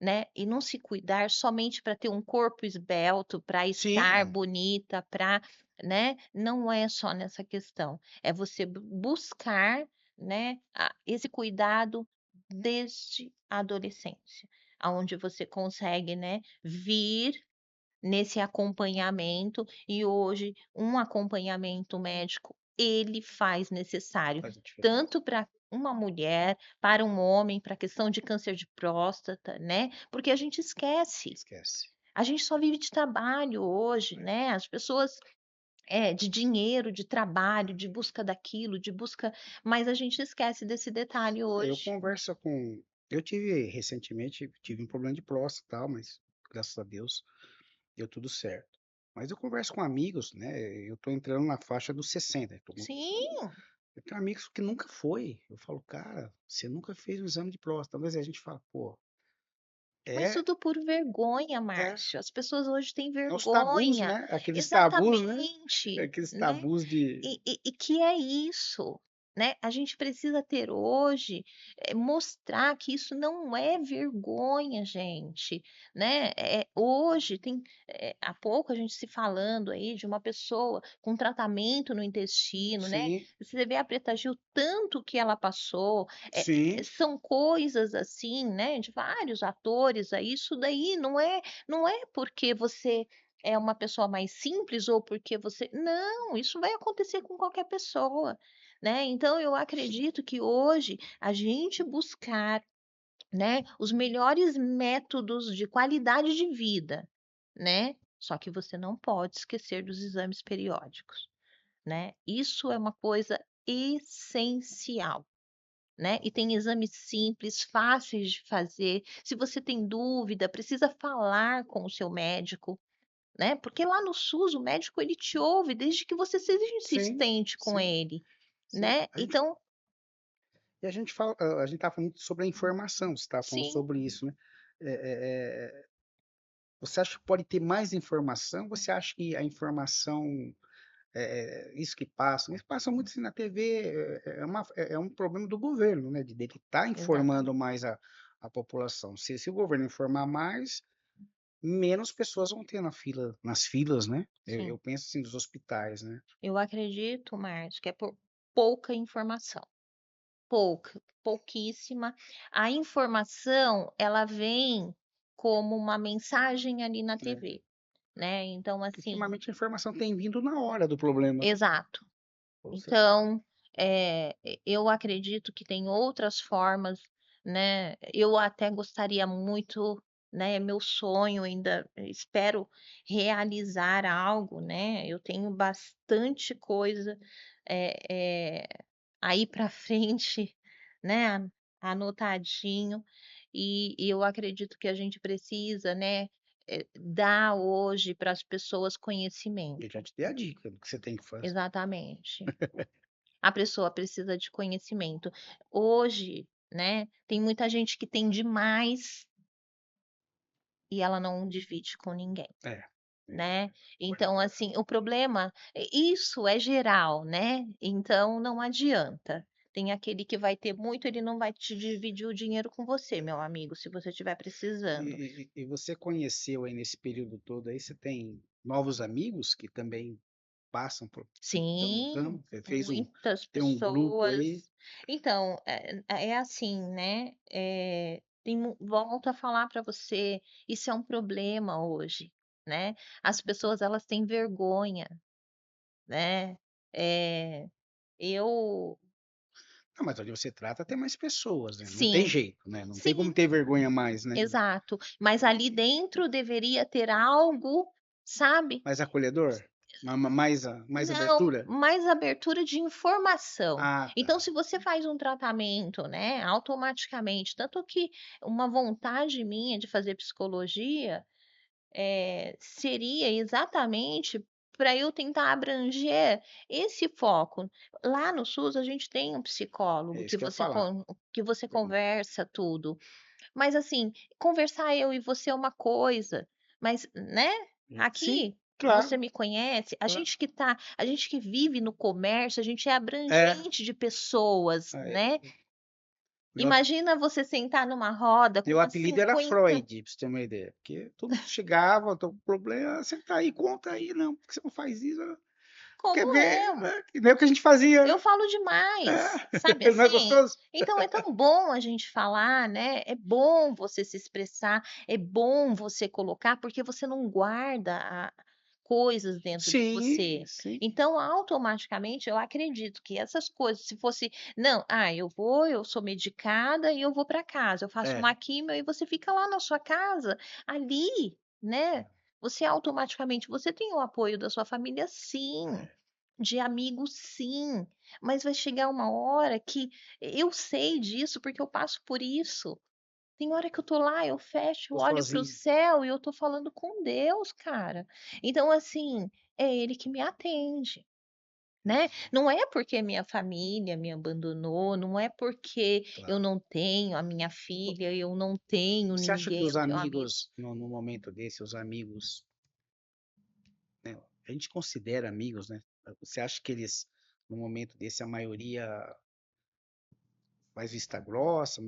né, e não se cuidar somente para ter um corpo esbelto, para sim, estar bonita, para, né, não é só nessa questão, é você buscar, né, esse cuidado desde a adolescência, aonde você consegue, né, vir nesse acompanhamento, e hoje um acompanhamento médico, ele faz necessário, faz a diferença. tanto para uma mulher, para um homem, para a questão de câncer de próstata, né, porque a gente esquece, Esquece. a gente só vive de trabalho hoje, É. né, as pessoas, de dinheiro, de trabalho, de busca daquilo, de busca, mas a gente esquece desse detalhe Eu hoje. converso com eu tive recentemente tive um problema de próstata e tal, mas graças a Deus deu tudo certo. Mas eu converso com amigos, né, eu tô entrando na faixa dos 60, Sim. eu tenho amigos que nunca foi. Eu falo: "Cara, você nunca fez um exame de próstata", mas aí a gente fala: "Pô, Mas é tudo por vergonha, é Márcio. As pessoas hoje têm é os tabus, vergonha. né, aqueles tabus, né, Exatamente, aqueles né. tabus de E que é isso, né, a gente precisa ter hoje, mostrar que isso não é vergonha, gente, né. Hoje tem, há pouco a gente se falando aí de uma pessoa com tratamento no intestino, né, sim, você vê a Preta Gil, tanto que ela passou, sim, são coisas assim, né, de vários atores aí, isso daí não é porque você é uma pessoa mais simples ou porque você não, isso vai acontecer com qualquer pessoa, né. Então eu acredito que hoje a gente buscar, né, os melhores métodos de qualidade de vida, né, só que você não pode esquecer dos exames periódicos, né. Isso é uma coisa essencial, né. E tem exames simples, fáceis de fazer. Se você tem dúvida, precisa falar com o seu médico, né, porque lá no SUS o médico ele te ouve desde que você seja sim, insistente com sim, ele, sim. né, então A gente fala a gente estava falando sobre a informação, você estava falando sim, sobre isso, né. Você acha que pode ter mais informação? Você acha que a informação, isso passa muito assim na TV, é um problema do governo, né, de dele estar informando exatamente. mais a população. Se o governo informar mais, menos pessoas vão ter nas filas, né. Eu Sim, penso assim, dos hospitais, né. eu acredito, Márcio, que é por pouca informação, pouca, pouquíssima. A informação ela vem como uma mensagem ali na É, TV, né, então porque assim, ultimamente a informação tem vindo na hora do problema, né. exato. Ou seja, Então, eu acredito que tem outras formas, né, eu até gostaria muito, né, é meu sonho, ainda espero realizar algo, né, eu tenho bastante coisa, eh, aí para frente, né, anotadinho, e eu acredito que a gente precisa, né, dar hoje para as pessoas Eu conhecimento. já te dei a dica do que você tem que fazer. Exatamente. A pessoa precisa de conhecimento. Hoje, né, tem muita gente que tem demais e ela não divide com ninguém, É, é, né. pode Então, assim, o problema isso é geral, né, então não adianta. Tem aquele que vai ter muito, ele não vai te dividir o dinheiro com você, meu amigo, se você estiver precisando. e você conheceu aí nesse período todo aí, você tem novos amigos que também passam por pelo Sim, ramo? Você fez muitas tem um grupo aí? pessoas então, é assim, né, tem volto a falar para você, isso é um problema hoje, né, as pessoas elas têm vergonha, né, eh, eu Não, mas onde você trata tem mais pessoas, né, não tem sim, jeito, né, não tem como sim, ter vergonha mais, né. exato, mas ali dentro deveria ter algo, sabe. Mais acolhedor? Mais Não, abertura? mais abertura de informação. Ah, Então, tá. se você faz um tratamento, né, automaticamente, tanto que uma vontade minha de fazer psicologia, seria exatamente para eu tentar abranger esse foco. Lá no SUS a gente tem um É psicólogo isso que eu ia falar. que você Eu conversa tudo, mas assim, conversar eu e você é uma coisa, mas, né, sim, aqui você claro, me conhece, claro. a gente que vive no comércio, a gente é É, abrangente de pessoas, aí né. meu Imagina você sentar numa roda com meu umas apelido era 50. Freud, pra você ter uma ideia, porque todo mundo chegava: "Tô com problema", "Senta aí, conta aí", "Não, por que você não faz isso?", Como quer ver, é? né, que nem o que a gente fazia, Eu né. falo demais, sabe É, não é assim? gostoso? Então é tão bom a gente falar, né, é bom você se expressar, é bom você colocar, porque você não guarda coisas dentro de Sim, você. sim. Então, automaticamente, eu acredito que essas coisas, se fosse: "Não, eu sou medicada e eu vou para casa, eu faço É, uma químio", e você fica lá na sua casa, ali, né, você automaticamente você tem o apoio da sua família sim. De amigos, sim, mas vai chegar uma hora que eu sei disso, porque eu passo por isso. Tem hora que eu tô lá, eu fecho, tô olho para o sozinho. céu e eu tô falando com Deus, cara. Então, assim, é Ele que me atende, né. Não é porque minha família me abandonou, não é porque eu Claro. não tenho a minha filha, eu não tenho Você acha que ninguém, os eu tenho amigo. amigos, no momento desse, os amigos, né, a gente considera amigos, né, você acha que eles, no momento desse, a maioria faz vista grossa?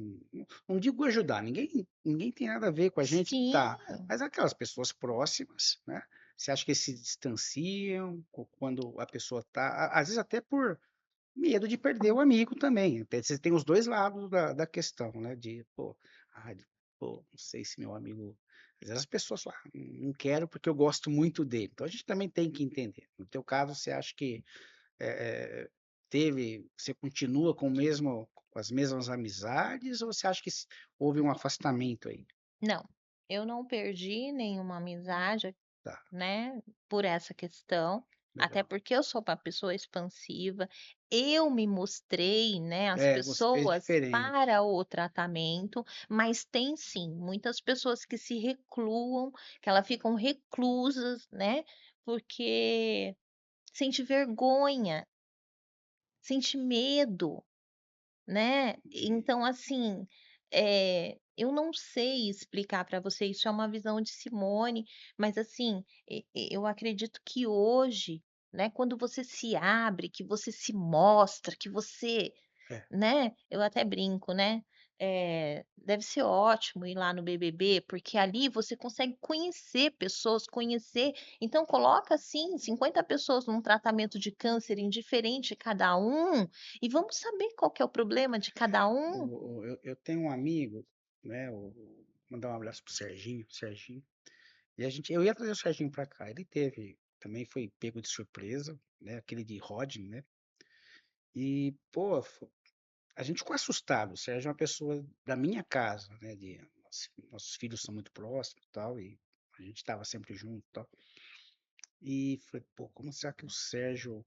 Não digo ajudar, ninguém tem nada a ver com a gente, Sim, tá, mas aquelas pessoas próximas, né, você acha que eles se distanciam quando a pessoa tá às vezes até por medo de perder o amigo também, até você tem os 2 lados da questão, né, de, pô, ai, pô, não sei se meu amigo às vezes as pessoas falam: "Ah, não quero porque eu gosto muito dele", então a gente também tem que entender. No teu caso, você acha que, você continua com as mesmas amizades ou você acha que houve um afastamento aí? não, eu não perdi nenhuma amizade. Tá, Né, por essa questão, até legal. porque eu sou uma pessoa expansiva, eu me mostrei, né, às É, você fez pessoas diferente. para o tratamento, mas tem sim muitas pessoas que se recluam, que elas ficam reclusas, né, porque sente vergonha, sente medo. Né, E então assim, eu não sei explicar para você, isso é uma visão de Simone, mas assim, eu acredito que hoje, né, quando você se abre, que você se mostra, que você é. né, eu até brinco, né, deve ser ótimo ir lá no BBB, porque ali você consegue conhecer pessoas, conhecer então coloca assim 50 pessoas num tratamento de câncer indiferente cada um, e vamos saber qual que é o problema de cada um. Eu tenho um amigo, né, mandar um abraço pro Serginho. E eu ia trazer o Serginho pra cá, ele também foi pego de surpresa, né, aquele de Rodney, né, e pô, a gente ficou assustado, o Sérgio é uma pessoa da minha casa, né, nossos filhos são muito próximos e tal, e a gente estava sempre junto e tal. E falei, pô, como será que o Sérgio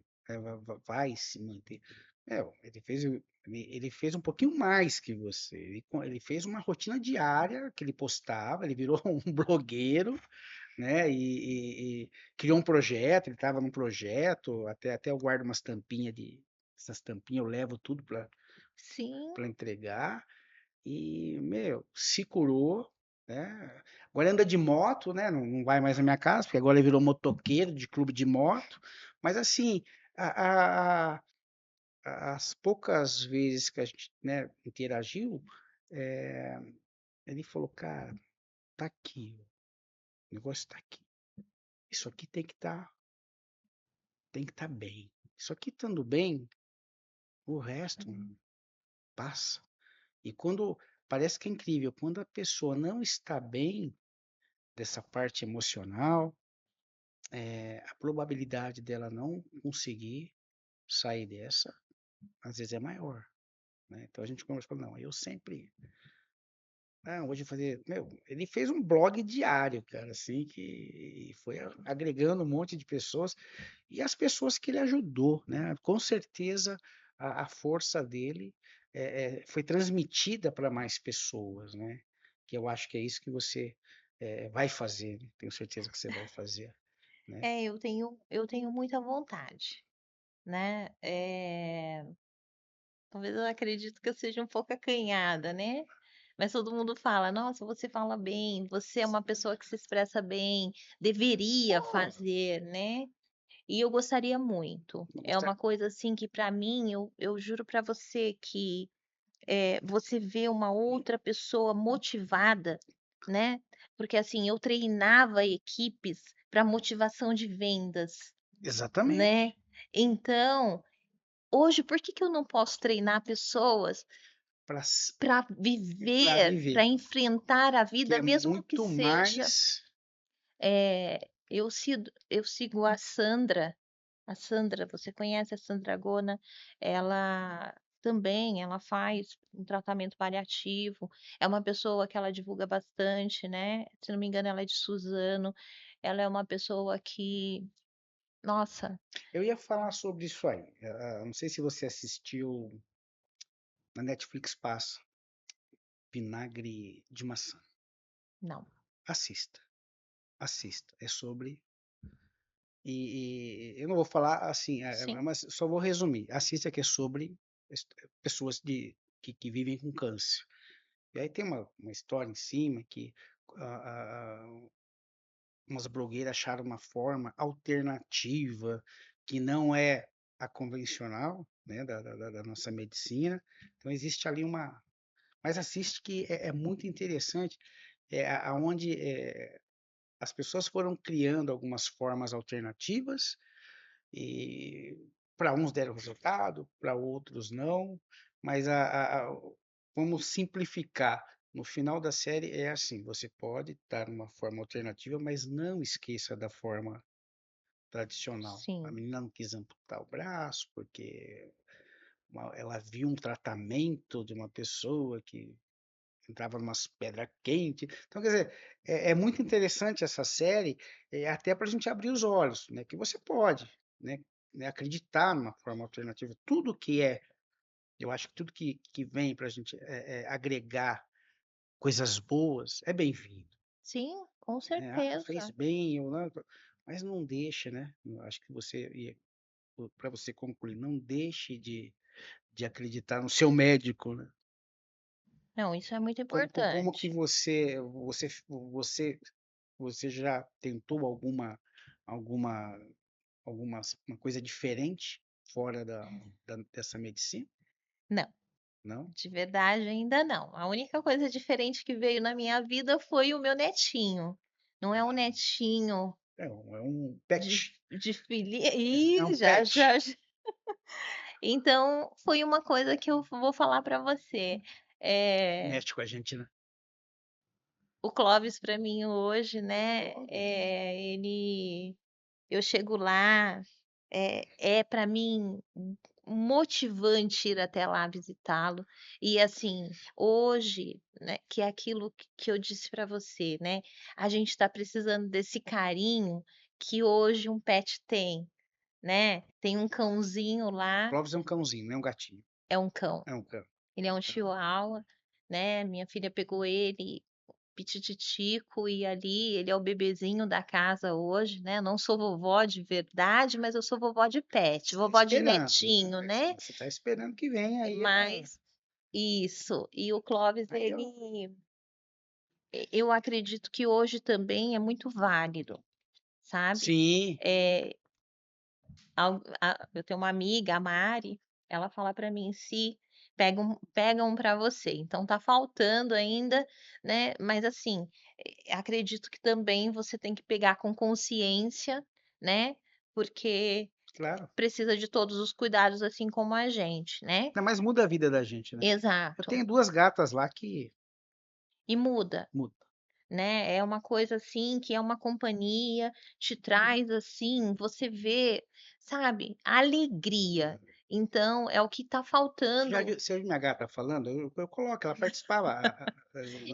vai se manter? Ele fez um pouquinho mais que você. Ele fez uma rotina diária que ele postava, ele virou um blogueiro, né? E criou um projeto, ele estava num projeto, até eu guardo umas tampinhas essas tampinhas eu levo tudo Sim. para entregar. E, se curou, né? Agora anda de moto, né? Não vai mais na minha casa, porque agora ele virou motoqueiro de clube de moto. Mas assim, a- a- as poucas vezes que a gente, né, interagiu, é, ele falou, cara, tá aqui, o negócio tá aqui. Isso aqui tem que estar bem. Isso aqui estando bem, o resto passa. E quando parece que é incrível, quando a pessoa não está bem dessa parte emocional, a probabilidade dela não conseguir sair dessa, às vezes é maior, né? Então a gente conversa, fala, não, eu sempre, hoje fazer, ele fez um blog diário, cara, assim, que foi agregando um monte de pessoas e as pessoas que ele ajudou, né? Com certeza a força dele foi transmitida para mais pessoas, né? Que eu acho que é isso que você vai fazer, né? Tenho certeza que você vai fazer, né? Eu tenho muita vontade, né? Talvez eu acredito que eu seja um pouco acanhada, né? Mas todo mundo fala: "Nossa, você fala bem, você é uma pessoa que se expressa bem, deveria Pô, fazer", né? E eu gostaria muito. É mostrar uma coisa assim que para mim, eu juro para você que, você vê uma outra pessoa motivada, né, porque assim, eu treinava equipes para motivação de vendas, exatamente né. Então, hoje por que que eu não posso treinar pessoas para para para viver, para viver, enfrentar a que vida, é mesmo que muito seja, mais. eu sigo a Sandra, você conhece a Sandra Gona? Ela também, ela faz um tratamento paliativo, é uma pessoa que ela divulga bastante, né, se não me engano ela é de Suzano, ela é uma pessoa que, nossa, Eu ia falar sobre isso aí. Não sei se você assistiu na Netflix passa Vinagre de Maçã. não. Assista, assista. É sobre. E eu não vou falar assim, Sim, mas só vou resumir. Assista que é sobre pessoas que vivem com câncer. E aí tem uma história em cima que ah, ah, umas blogueiras acharam uma forma alternativa que não é a convencional, né, da nossa medicina. Então existe ali uma, mas assiste que é muito interessante, aonde as pessoas foram criando algumas formas alternativas e para uns deram resultado, para outros não, mas vamos simplificar. No final da série é assim, você pode dar uma forma alternativa, mas não esqueça da forma tradicional. A sim, menina não quis amputar o braço porque ela viu um tratamento de uma pessoa que entrava umas pedras quentes. Então, quer dizer, é muito interessante essa série, até para a gente abrir os olhos, né? Que você pode, né, acreditar numa forma alternativa. Tudo que eu acho que tudo que vem para a gente agregar coisas boas é bem-vindo. sim, com Né? Fez certeza. bem, ou não, mas não deixa, né? Eu acho que para você concluir, não deixe de acreditar no seu médico, né? Não, isso é muito Como que importante. você já tentou alguma uma coisa diferente fora dessa medicina? Não. Não? De verdade, ainda não. A única coisa diferente que veio na minha vida foi o meu netinho. Não é um netinho É um de pet, de filhi é um ih, já pet. já já então, foi uma coisa que eu vou falar para você, Mexe com a gente, né? o Clóvis para mim hoje, né, ele eu chego lá, é para mim motivante ir até lá visitá-lo. E assim, hoje, né, que é aquilo que eu disse para você, né, a gente está precisando desse carinho que hoje um pet tem, né. Tem um cãozinho lá, Clóvis é um cãozinho, não é um gatinho. é um cão, É um cão. ele é um chihuahua, né, minha filha pegou ele pitititico e ali ele é o bebezinho da casa hoje, né, não sou vovó de verdade, mas eu sou vovó de pet, Você tá vovó de esperando, né, netinho, né. você tá esperando que venha aí a Mas isso, e o Clóvis aí eu eu acredito que hoje também é muito válido, sabe. sim, Eh, eu tenho uma amiga, a Mari, ela fala para mim: "Se pega um para você", então tá faltando ainda, né, mas assim, acredito que também você tem que pegar com consciência, né, porque claro. precisa de todos os cuidados, assim como a gente, né. Não, mas muda a vida da gente, né. Eu Exato. tenho 2 gatas lá que E muda. muda. Né, é uma coisa, assim, que é uma companhia, te traz, assim, você vê, sabe, alegria. Então é o que tá faltando. Você já viu minha gata falando? Eu coloco, ela participava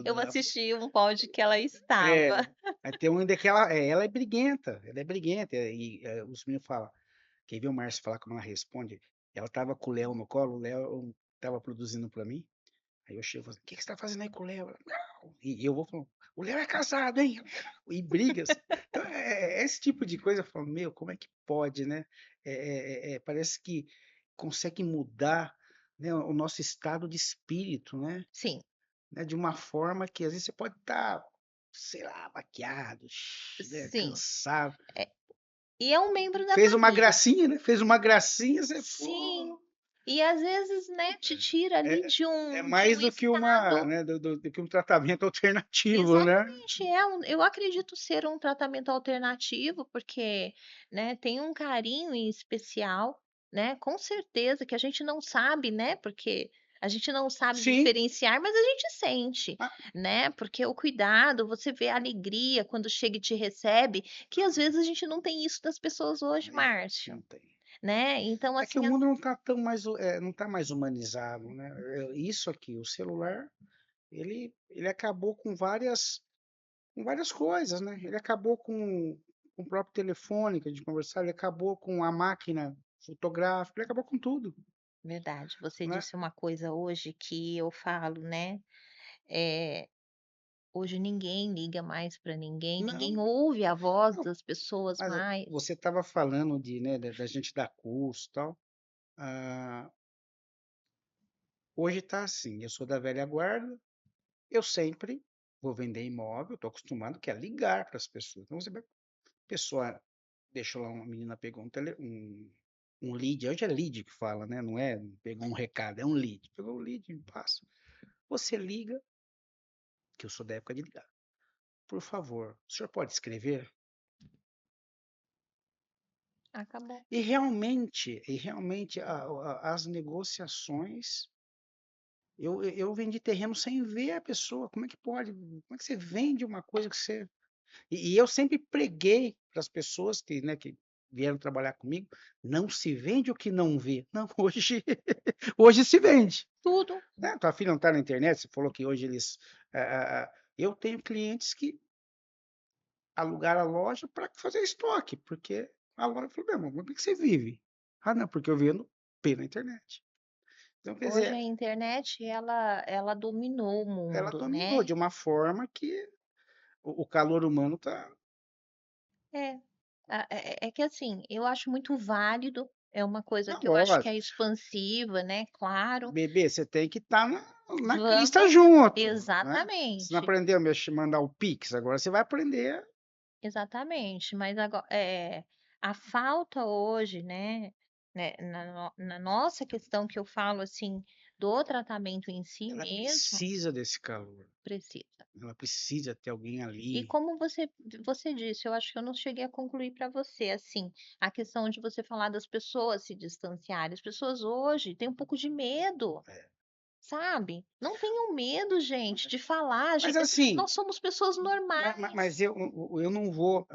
Eu assisti um pod que ela é, estava. aí tem um ainda que ela é briguenta, e, os meninos falam quem vê o Márcio falar como ela responde, ela estava com o Léo no colo, o Léo estava produzindo pra mim, aí eu chego e falo assim: "Que você tá fazendo aí com o Léo?" Ela: "Não", e eu vou falando: "O Léo é casado, hein", e brigas. Então, esse tipo de coisa eu falo: "Meu, como é que pode, né?" Parece que consegue mudar, né, o nosso estado de espírito, Sim, né, de uma forma que às vezes você pode estar, sei lá, baqueado, né, sim. cansado, É, e é um membro da fez uma família. gracinha, né, fez uma gracinha, você: Sim. "Pô". E às vezes, né, te tira ali É de mais um do que uma, estado. né, do que um tratamento alternativo, né. Exatamente, eu acredito ser um tratamento alternativo, porque, né, tem um carinho em especial, né, com certeza que a gente não sabe, né, porque a gente não sabe Sim, diferenciar, mas a gente sente, ah, né, porque o cuidado, você vê a alegria quando chega e te recebe, que às vezes a gente não tem isso das pessoas hoje, é, Márcio, não tem. né, então É que o assim, mundo não está tão mais não está mais humanizado, né. Isso aqui, o celular, ele acabou com várias coisas, né. Ele acabou com o próprio telefone que a gente conversava, ele acabou com a máquina fotográfica, ele acabou com tudo, verdade, você né. disse uma coisa hoje que eu falo, né, eh hoje ninguém liga mais para ninguém, ninguém Não, ouve a voz não, das pessoas mas mais. você estava falando de, né, da gente dar curso, e tal. Ah, hoje está assim, eu sou da velha guarda, eu sempre vou vender imóvel, estou acostumado que é ligar para as pessoas. Então você vai pessoa deixou lá, uma menina pegou um lead, hoje é lead que fala, né, não é pegou um recado, é um lead. Pegou o lead, me passa. Você liga, que eu sou da época de ligar. "Por favor, o senhor pode escrever?" Acabou. E realmente as negociações, eu vendi terreno sem ver a pessoa, como é que pode? Como é que você vende uma coisa que você e eu sempre preguei para as pessoas que, né, que vieram trabalhar comigo: "Não se vende o que não vê". Não, hoje se vende, Tudo. né. Tua filha não está na internet, você falou que hoje eles, eu tenho clientes que alugaram a loja para fazer estoque, porque a loja falou: "Meu irmão, como é que você vive?". "Ah, não, porque eu vendo pela internet". Então, quer Hoje a dizer, internet ela dominou o ela mundo, dominou né. de uma forma que o calor humano tá É, é que assim, eu acho muito válido, é uma coisa não, que eu acho que lógico. é expansiva, né, claro. Bebê, você tem que estar na crista Vamos junto, né. Você não exatamente, aprendeu a mandar o pix, agora você vai aprender. exatamente, mas agora a falta hoje, né, na nossa questão que eu falo, assim, do tratamento em si Ela mesmo, precisa desse calor, precisa. ela precisa ter alguém E ali. como você disse, eu acho que eu não cheguei a concluir para você, assim, a questão de você falar das pessoas se distanciarem. As pessoas hoje têm um pouco de medo, É. sabe. Não tenham medo, gente, de falar, Mas nós assim, somos pessoas mas normais. eu não vou,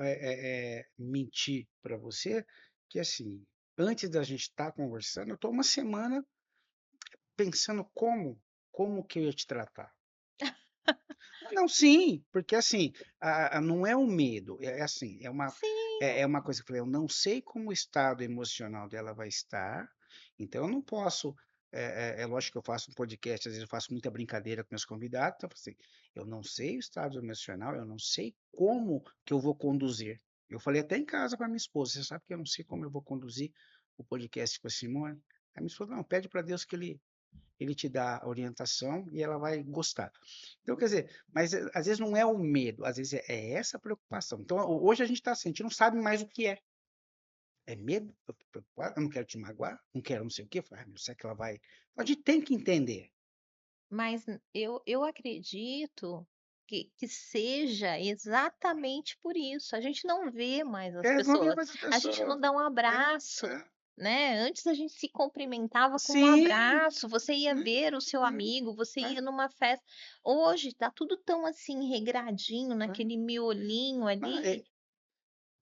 mentir para você, que assim antes da gente estar conversando, eu tô uma semana pensando como que eu ia te tratar. Não, sim, porque assim, não é o medo, é assim, Sim, é uma coisa que eu falei, eu não sei como o estado emocional dela vai estar, então eu não posso, é lógico que eu faço um podcast, às vezes eu faço muita brincadeira com meus convidados, então assim, eu não sei o estado emocional, eu não sei como que eu vou conduzir. Eu falei até em casa para minha esposa, você sabe que eu não sei como eu vou conduzir o podcast com a Simone? A minha esposa, não, pede para Deus que ele te dá a orientação e ela vai gostar. Então, quer dizer, mas às vezes não é o medo, às vezes é essa preocupação. Então, hoje a gente está assim, a gente não sabe mais o que é. É medo? Eu tô preocupado, eu não quero te magoar, não quero não sei o quê. Eu falo, meu, será que ela vai. A gente tem que entender. mas eu acredito que seja exatamente por isso. A gente não vê mais as É, não vê pessoas, mais as a gente não pessoas. dá um É, abraço, é. né. Antes a gente se cumprimentava com um Sim, abraço, você ia sim, ver o seu sim. amigo, você É, ia numa festa. Hoje tá tudo tão, assim, regradinho, é. naquele miolinho Não, ali.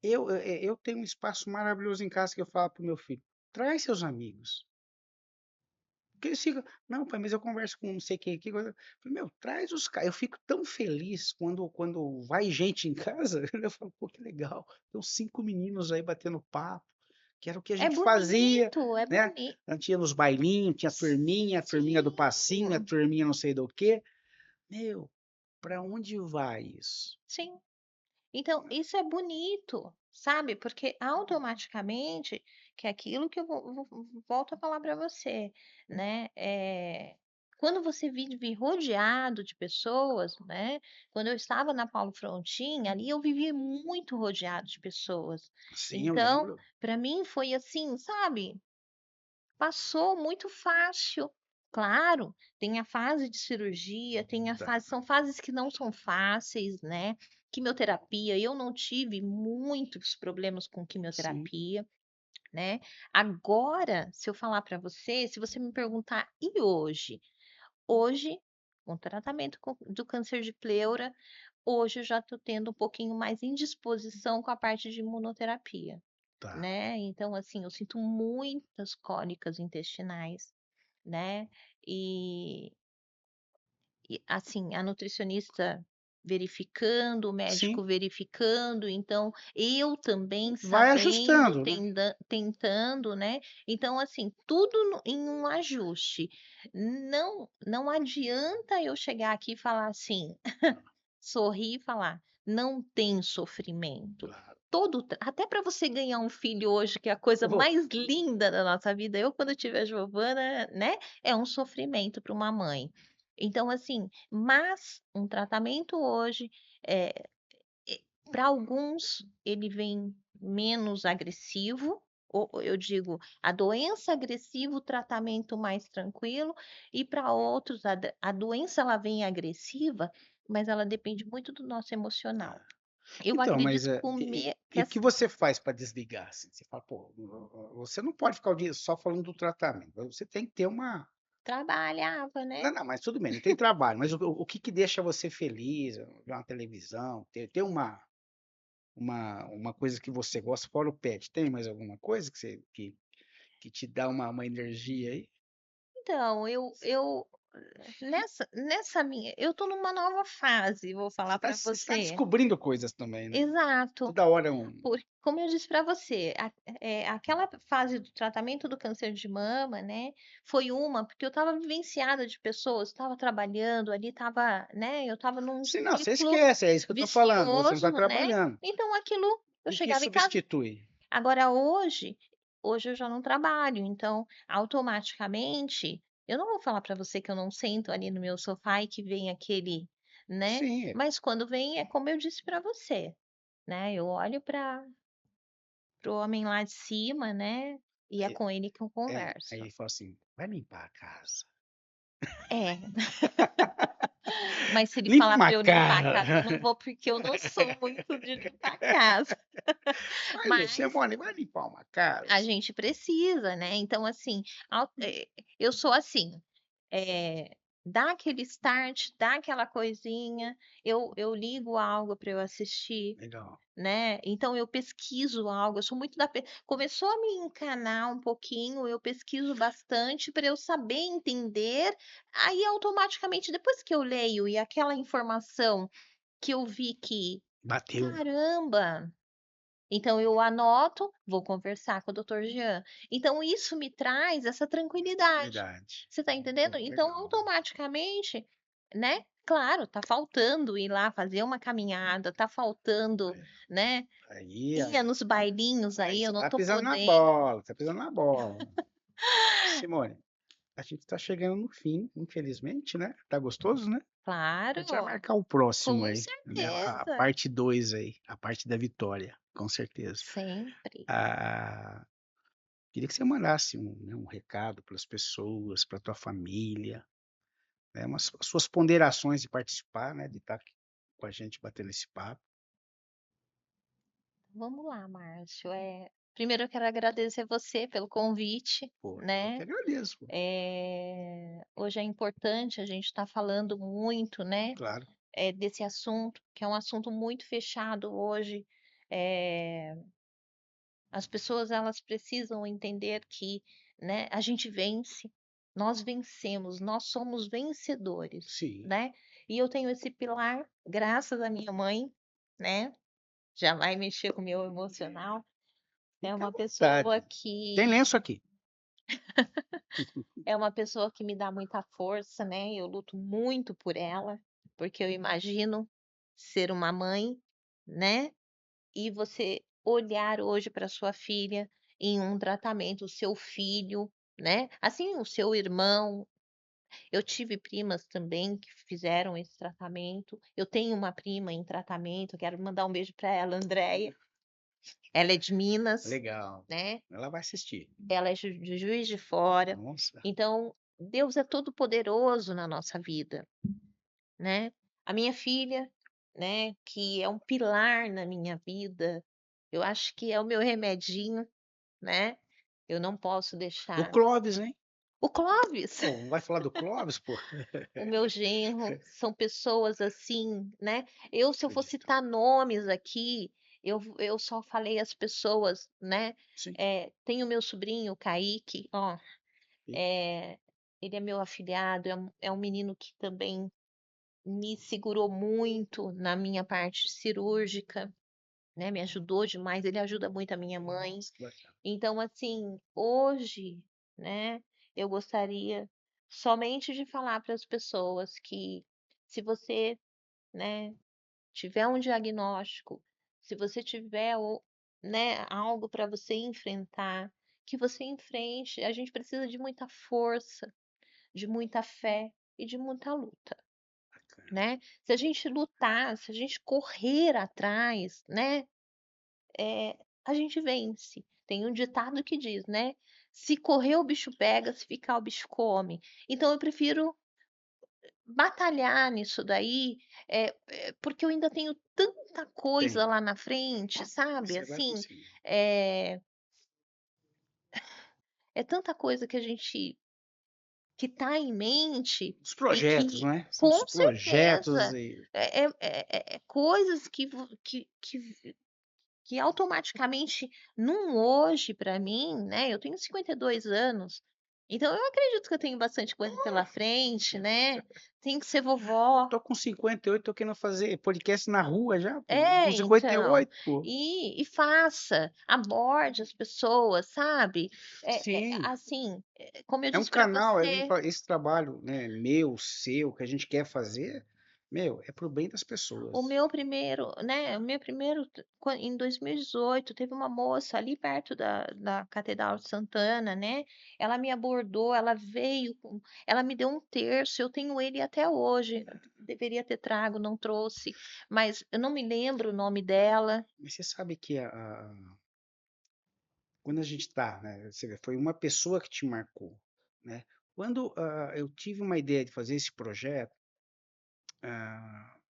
eu tenho um espaço maravilhoso em casa que eu falo para o meu filho: traz seus amigos. Porque eles ficam, não, pai, mas eu converso com não sei quem aqui. Eu falei, meu, traz os caras. Eu fico tão feliz quando vai gente em casa. Eu falo, pô, que legal. Tem uns 5 meninos aí batendo papo, que era o que a gente fazia, É né? bonito. A gente ia nos bailinhos, tinha a turminha do passinho, a Sim, turminha não sei do quê. Meu, pra onde vai isso? sim. Então, isso é bonito, sabe, porque automaticamente, que é aquilo que eu volto a falar para você, né, quando você vive rodeado de pessoas, né, quando eu estava na Paulo Frontin, ali eu vivia muito rodeado de pessoas. Sim, eu Então, lembro. para mim foi assim, sabe, passou muito fácil. Claro, tem a fase de cirurgia, tem a Tá. fase são fases que não são fáceis, né. Quimioterapia, eu não tive muitos problemas com Sim, quimioterapia, né. Agora, se eu falar para você, se você me perguntar: "E hoje?", hoje, com tratamento do câncer de pleura, hoje eu já estou tendo um pouquinho mais indisposição com a parte de imunoterapia, tá. né. Então, assim, eu sinto muitas cólicas intestinais, né, e assim, a nutricionista verificando, o médico Sim, verificando, então eu também vai sabendo, ajustando, né? tentando, né. Então, assim, tudo em um ajuste. Não adianta eu chegar aqui e falar assim, sorrir e falar: "Não tem sofrimento". Claro. Até para você ganhar um filho hoje, que é a coisa Ô, mais linda da nossa vida, eu quando tive a Giovana, né, é um sofrimento para uma mãe. Então assim, mas um tratamento hoje, eh, para alguns ele vem menos agressivo, ou eu digo, a doença agressiva, o tratamento mais tranquilo, e para outros a doença ela vem agressiva, mas ela depende muito do nosso emocional. Eu então, mas, acredito que o me que e o que as você faz para desligar, assim? Você fala: "Pô, você não pode ficar o dia só falando do tratamento, você tem que ter uma". trabalhava, né. Não, não, mas tudo bem, não tem trabalho, mas o que que deixa você feliz? Ver uma televisão, ter uma coisa que você gosta fora o pet, tem mais alguma coisa que você que te dá uma energia aí? Então, eu nessa minha eu tô numa nova fase, vou falar para Você está você. descobrindo coisas também, né? Exato. Toda hora é um. Como eu disse para você, aquela fase do tratamento do câncer de mama, né, foi uma porque eu estava vivenciada de pessoas, estava trabalhando ali, estava, né, eu estava num Sim, não, você ciclo esquece, é isso que eu tô falando, você não está vicioso, né, trabalhando. então aquilo eu O que chegava em casa. substitui? Agora hoje eu já não trabalho, então automaticamente, eu não vou falar para você que eu não sento ali no meu sofá e que vem aquele, né, Sim, mas quando vem é como eu disse para você, né, eu olho para o homem lá de cima, né, e é aí com ele que eu aí converso. ele fala assim: "Vai limpar a casa, É, mas se ele limpa falar uma para eu limpar a cara". casa, eu não vou, porque eu não sou muito de limpar a casa, Vai, mas Simone, vai limpar uma a casa. gente precisa, né, então assim, eu sou assim, dá aquele start, dá aquela coisinha, eu ligo algo para eu assistir, Legal. né, então eu pesquiso algo, eu sou muito da pe começou a me encanar um pouquinho, eu pesquiso bastante para eu saber entender, aí automaticamente depois que eu leio e aquela informação que eu vi que: Bateu. "Caramba!", então eu anoto, vou conversar com o doutor Jean. Então isso me traz essa tranquilidade. Verdade. Você está entendendo? Pô, Então legal. automaticamente, né, claro, tá faltando ir lá fazer uma caminhada, tá faltando, É. né, Aí, ir nos bailinhos aí aí, eu você não tá tô pisando na podendo. bola, tá pisando na bola. Simone, a gente tá chegando no fim, infelizmente, né? Tá gostoso, né? A gente vai Claro, marcar o próximo com aí, né? A certeza, parte 2 aí, a parte da vitória, com certeza. sempre. Ah, queria que você mandasse um recado para as pessoas, para tua família, né? Suas ponderações de participar, né? De estar aqui com a gente batendo esse papo. Vamos lá, Márcio, primeiro eu quero agradecer você pelo convite, Pô, eu que né. agradeço, pô. Hoje é importante a gente estar falando muito, né, Claro. desse assunto, que é um assunto muito fechado hoje. Eh, as pessoas elas precisam entender que, né, a gente vence, nós vencemos, nós somos vencedores, Sim, né. E eu tenho esse pilar, graças à minha mãe, né, já vai mexer com o meu emocional, é fica à uma vontade. pessoa Tem que lenço aqui. É uma pessoa que me dá muita força, né, eu luto muito por ela, porque eu imagino ser uma mãe, né, e você olhar hoje para sua filha em um tratamento, o seu filho, né, assim, o seu irmão. Eu tive primas também que fizeram esse tratamento, eu tenho uma prima em tratamento, quero mandar um beijo para ela, Andréia, ela é de Minas, Legal. né. Ela vai assistir. Ela é de Juiz de Fora, Nossa, então Deus é todo poderoso na nossa vida, né. A minha filha, né, que é um pilar na minha vida, eu acho que é o meu remedinho, né, eu não posso o deixar. Clóvis, hein? O Clóvis, Pô, não vai falar do Clóvis, pô? o meu genro, são pessoas assim, né, se eu for Acredito. citar nomes aqui, eu só falei as pessoas, né, Sim. tem o meu sobrinho, o Kaique, ó. E Eh, ele é meu afilhado, é um menino que também me segurou muito na minha parte cirúrgica, né, me ajudou demais, ele ajuda muito a minha mãe. nossa, que bacana. Então, assim, hoje, né, eu gostaria somente de falar para as pessoas que se você, né, tiver um diagnóstico, se você tiver né, algo para você enfrentar, que você enfrente. A gente precisa de muita força, de muita fé e de muita luta, Bacana. né. Se a gente lutar, se a gente correr atrás, né, a gente vence. Tem um ditado que diz, né: "Se correr o bicho pega, se ficar o bicho come". Então eu prefiro batalhar nisso daí, porque eu ainda tenho tanta coisa Tem. lá na frente, sabe, Você vai assim, conseguir. eh, é tanta coisa que a gente que tá em mente Os e projetos, que né? São os com projetos certeza, e coisas que automaticamente num hoje para mim, né, eu tenho 52 anos, então eu acredito que eu tenho bastante coisa pela frente, né, tenho que ser eu vovó. tô com 58, tô querendo fazer podcast na rua já, pô. Com Então, 58, pô. faça, aborde as pessoas, sabe. Sim. Assim, como eu É um disse para canal, a gente você. fala, esse trabalho, né, meu, seu, que a gente quer fazer, meu, é pro bem das O pessoas. meu primeiro, né, o meu primeiro em 2018 teve uma moça ali perto da Catedral de Santana, né, ela me abordou, ela me deu um terço, eu tenho ele até hoje, deveria ter trago, não trouxe, mas eu não me lembro o nome dela. Mas você sabe que quando a gente tá, né, você vê, foi uma pessoa que te marcou, né? Quando eu tive uma ideia de fazer esse projeto,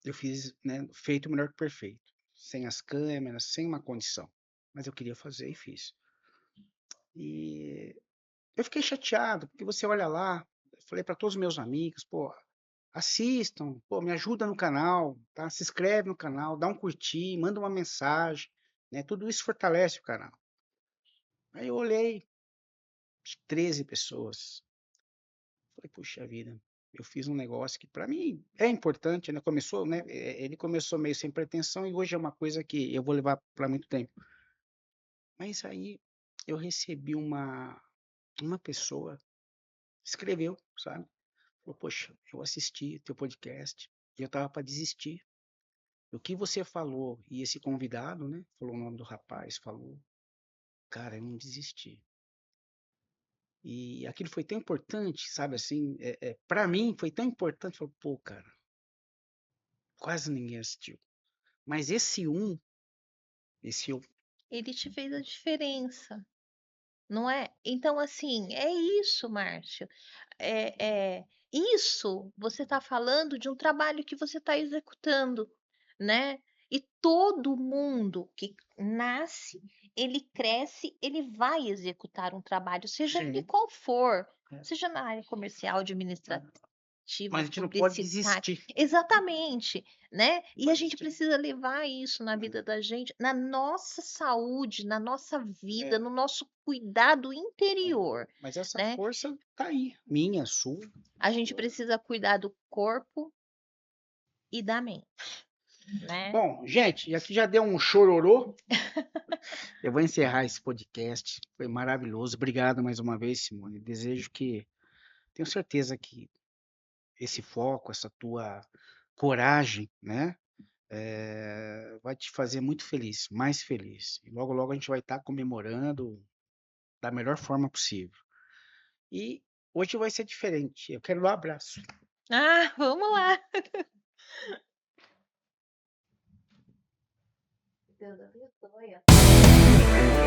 eu fiz, né, feito melhor que perfeito, sem as câmeras, sem uma condição, mas eu queria fazer e fiz. E eu fiquei chateado, porque você olha lá, falei para todos os meus amigos, pô, assistam, pô, me ajuda no canal, tá? Se inscreve no canal, dá um curtir, manda uma mensagem, né? Tudo isso fortalece o canal. Aí eu olhei, 13 pessoas. Falei, puxa vida, eu fiz um negócio que para mim é importante, né? Começou, né? Ele começou meio sem pretensão e hoje é uma coisa que eu vou levar para muito tempo. Mas aí eu recebi uma pessoa, escreveu, sabe? Falou, poxa, eu assisti teu podcast e eu tava para desistir. O que você falou e esse convidado, né? Falou o nome do rapaz, falou, cara, eu não desisti. E aquilo foi tão importante, sabe assim, para mim foi tão importante, falou, pô, cara, quase ninguém assistiu. Mas esse um, Ele te fez a diferença, não é? Então, assim, é isso, Márcio. Isso você está falando de um trabalho que você está executando, né? E todo mundo que nasce, ele cresce, ele vai executar um trabalho, seja ele sim, qual for, é, seja na área comercial, administrativa, mas a gente não pode publicitária. desistir. Exatamente, né? Não E a pode gente desistir. precisa levar isso na vida da gente, na nossa saúde, na nossa vida, É, no nosso cuidado é. interior, Mas essa né? força tá aí, minha, sua. A gente precisa cuidar do corpo e da mente, né? Bom, gente, aqui já deu um chororô. Eu vou encerrar esse podcast. Foi maravilhoso. Obrigado mais uma vez, Simone. Desejo que, tenho certeza que esse foco, essa tua coragem, né, vai te fazer muito feliz, mais feliz. E logo, logo a gente vai estar comemorando da melhor forma possível. E hoje vai ser diferente. Eu quero dar um abraço. Ah, vamos lá. Deus abençoe.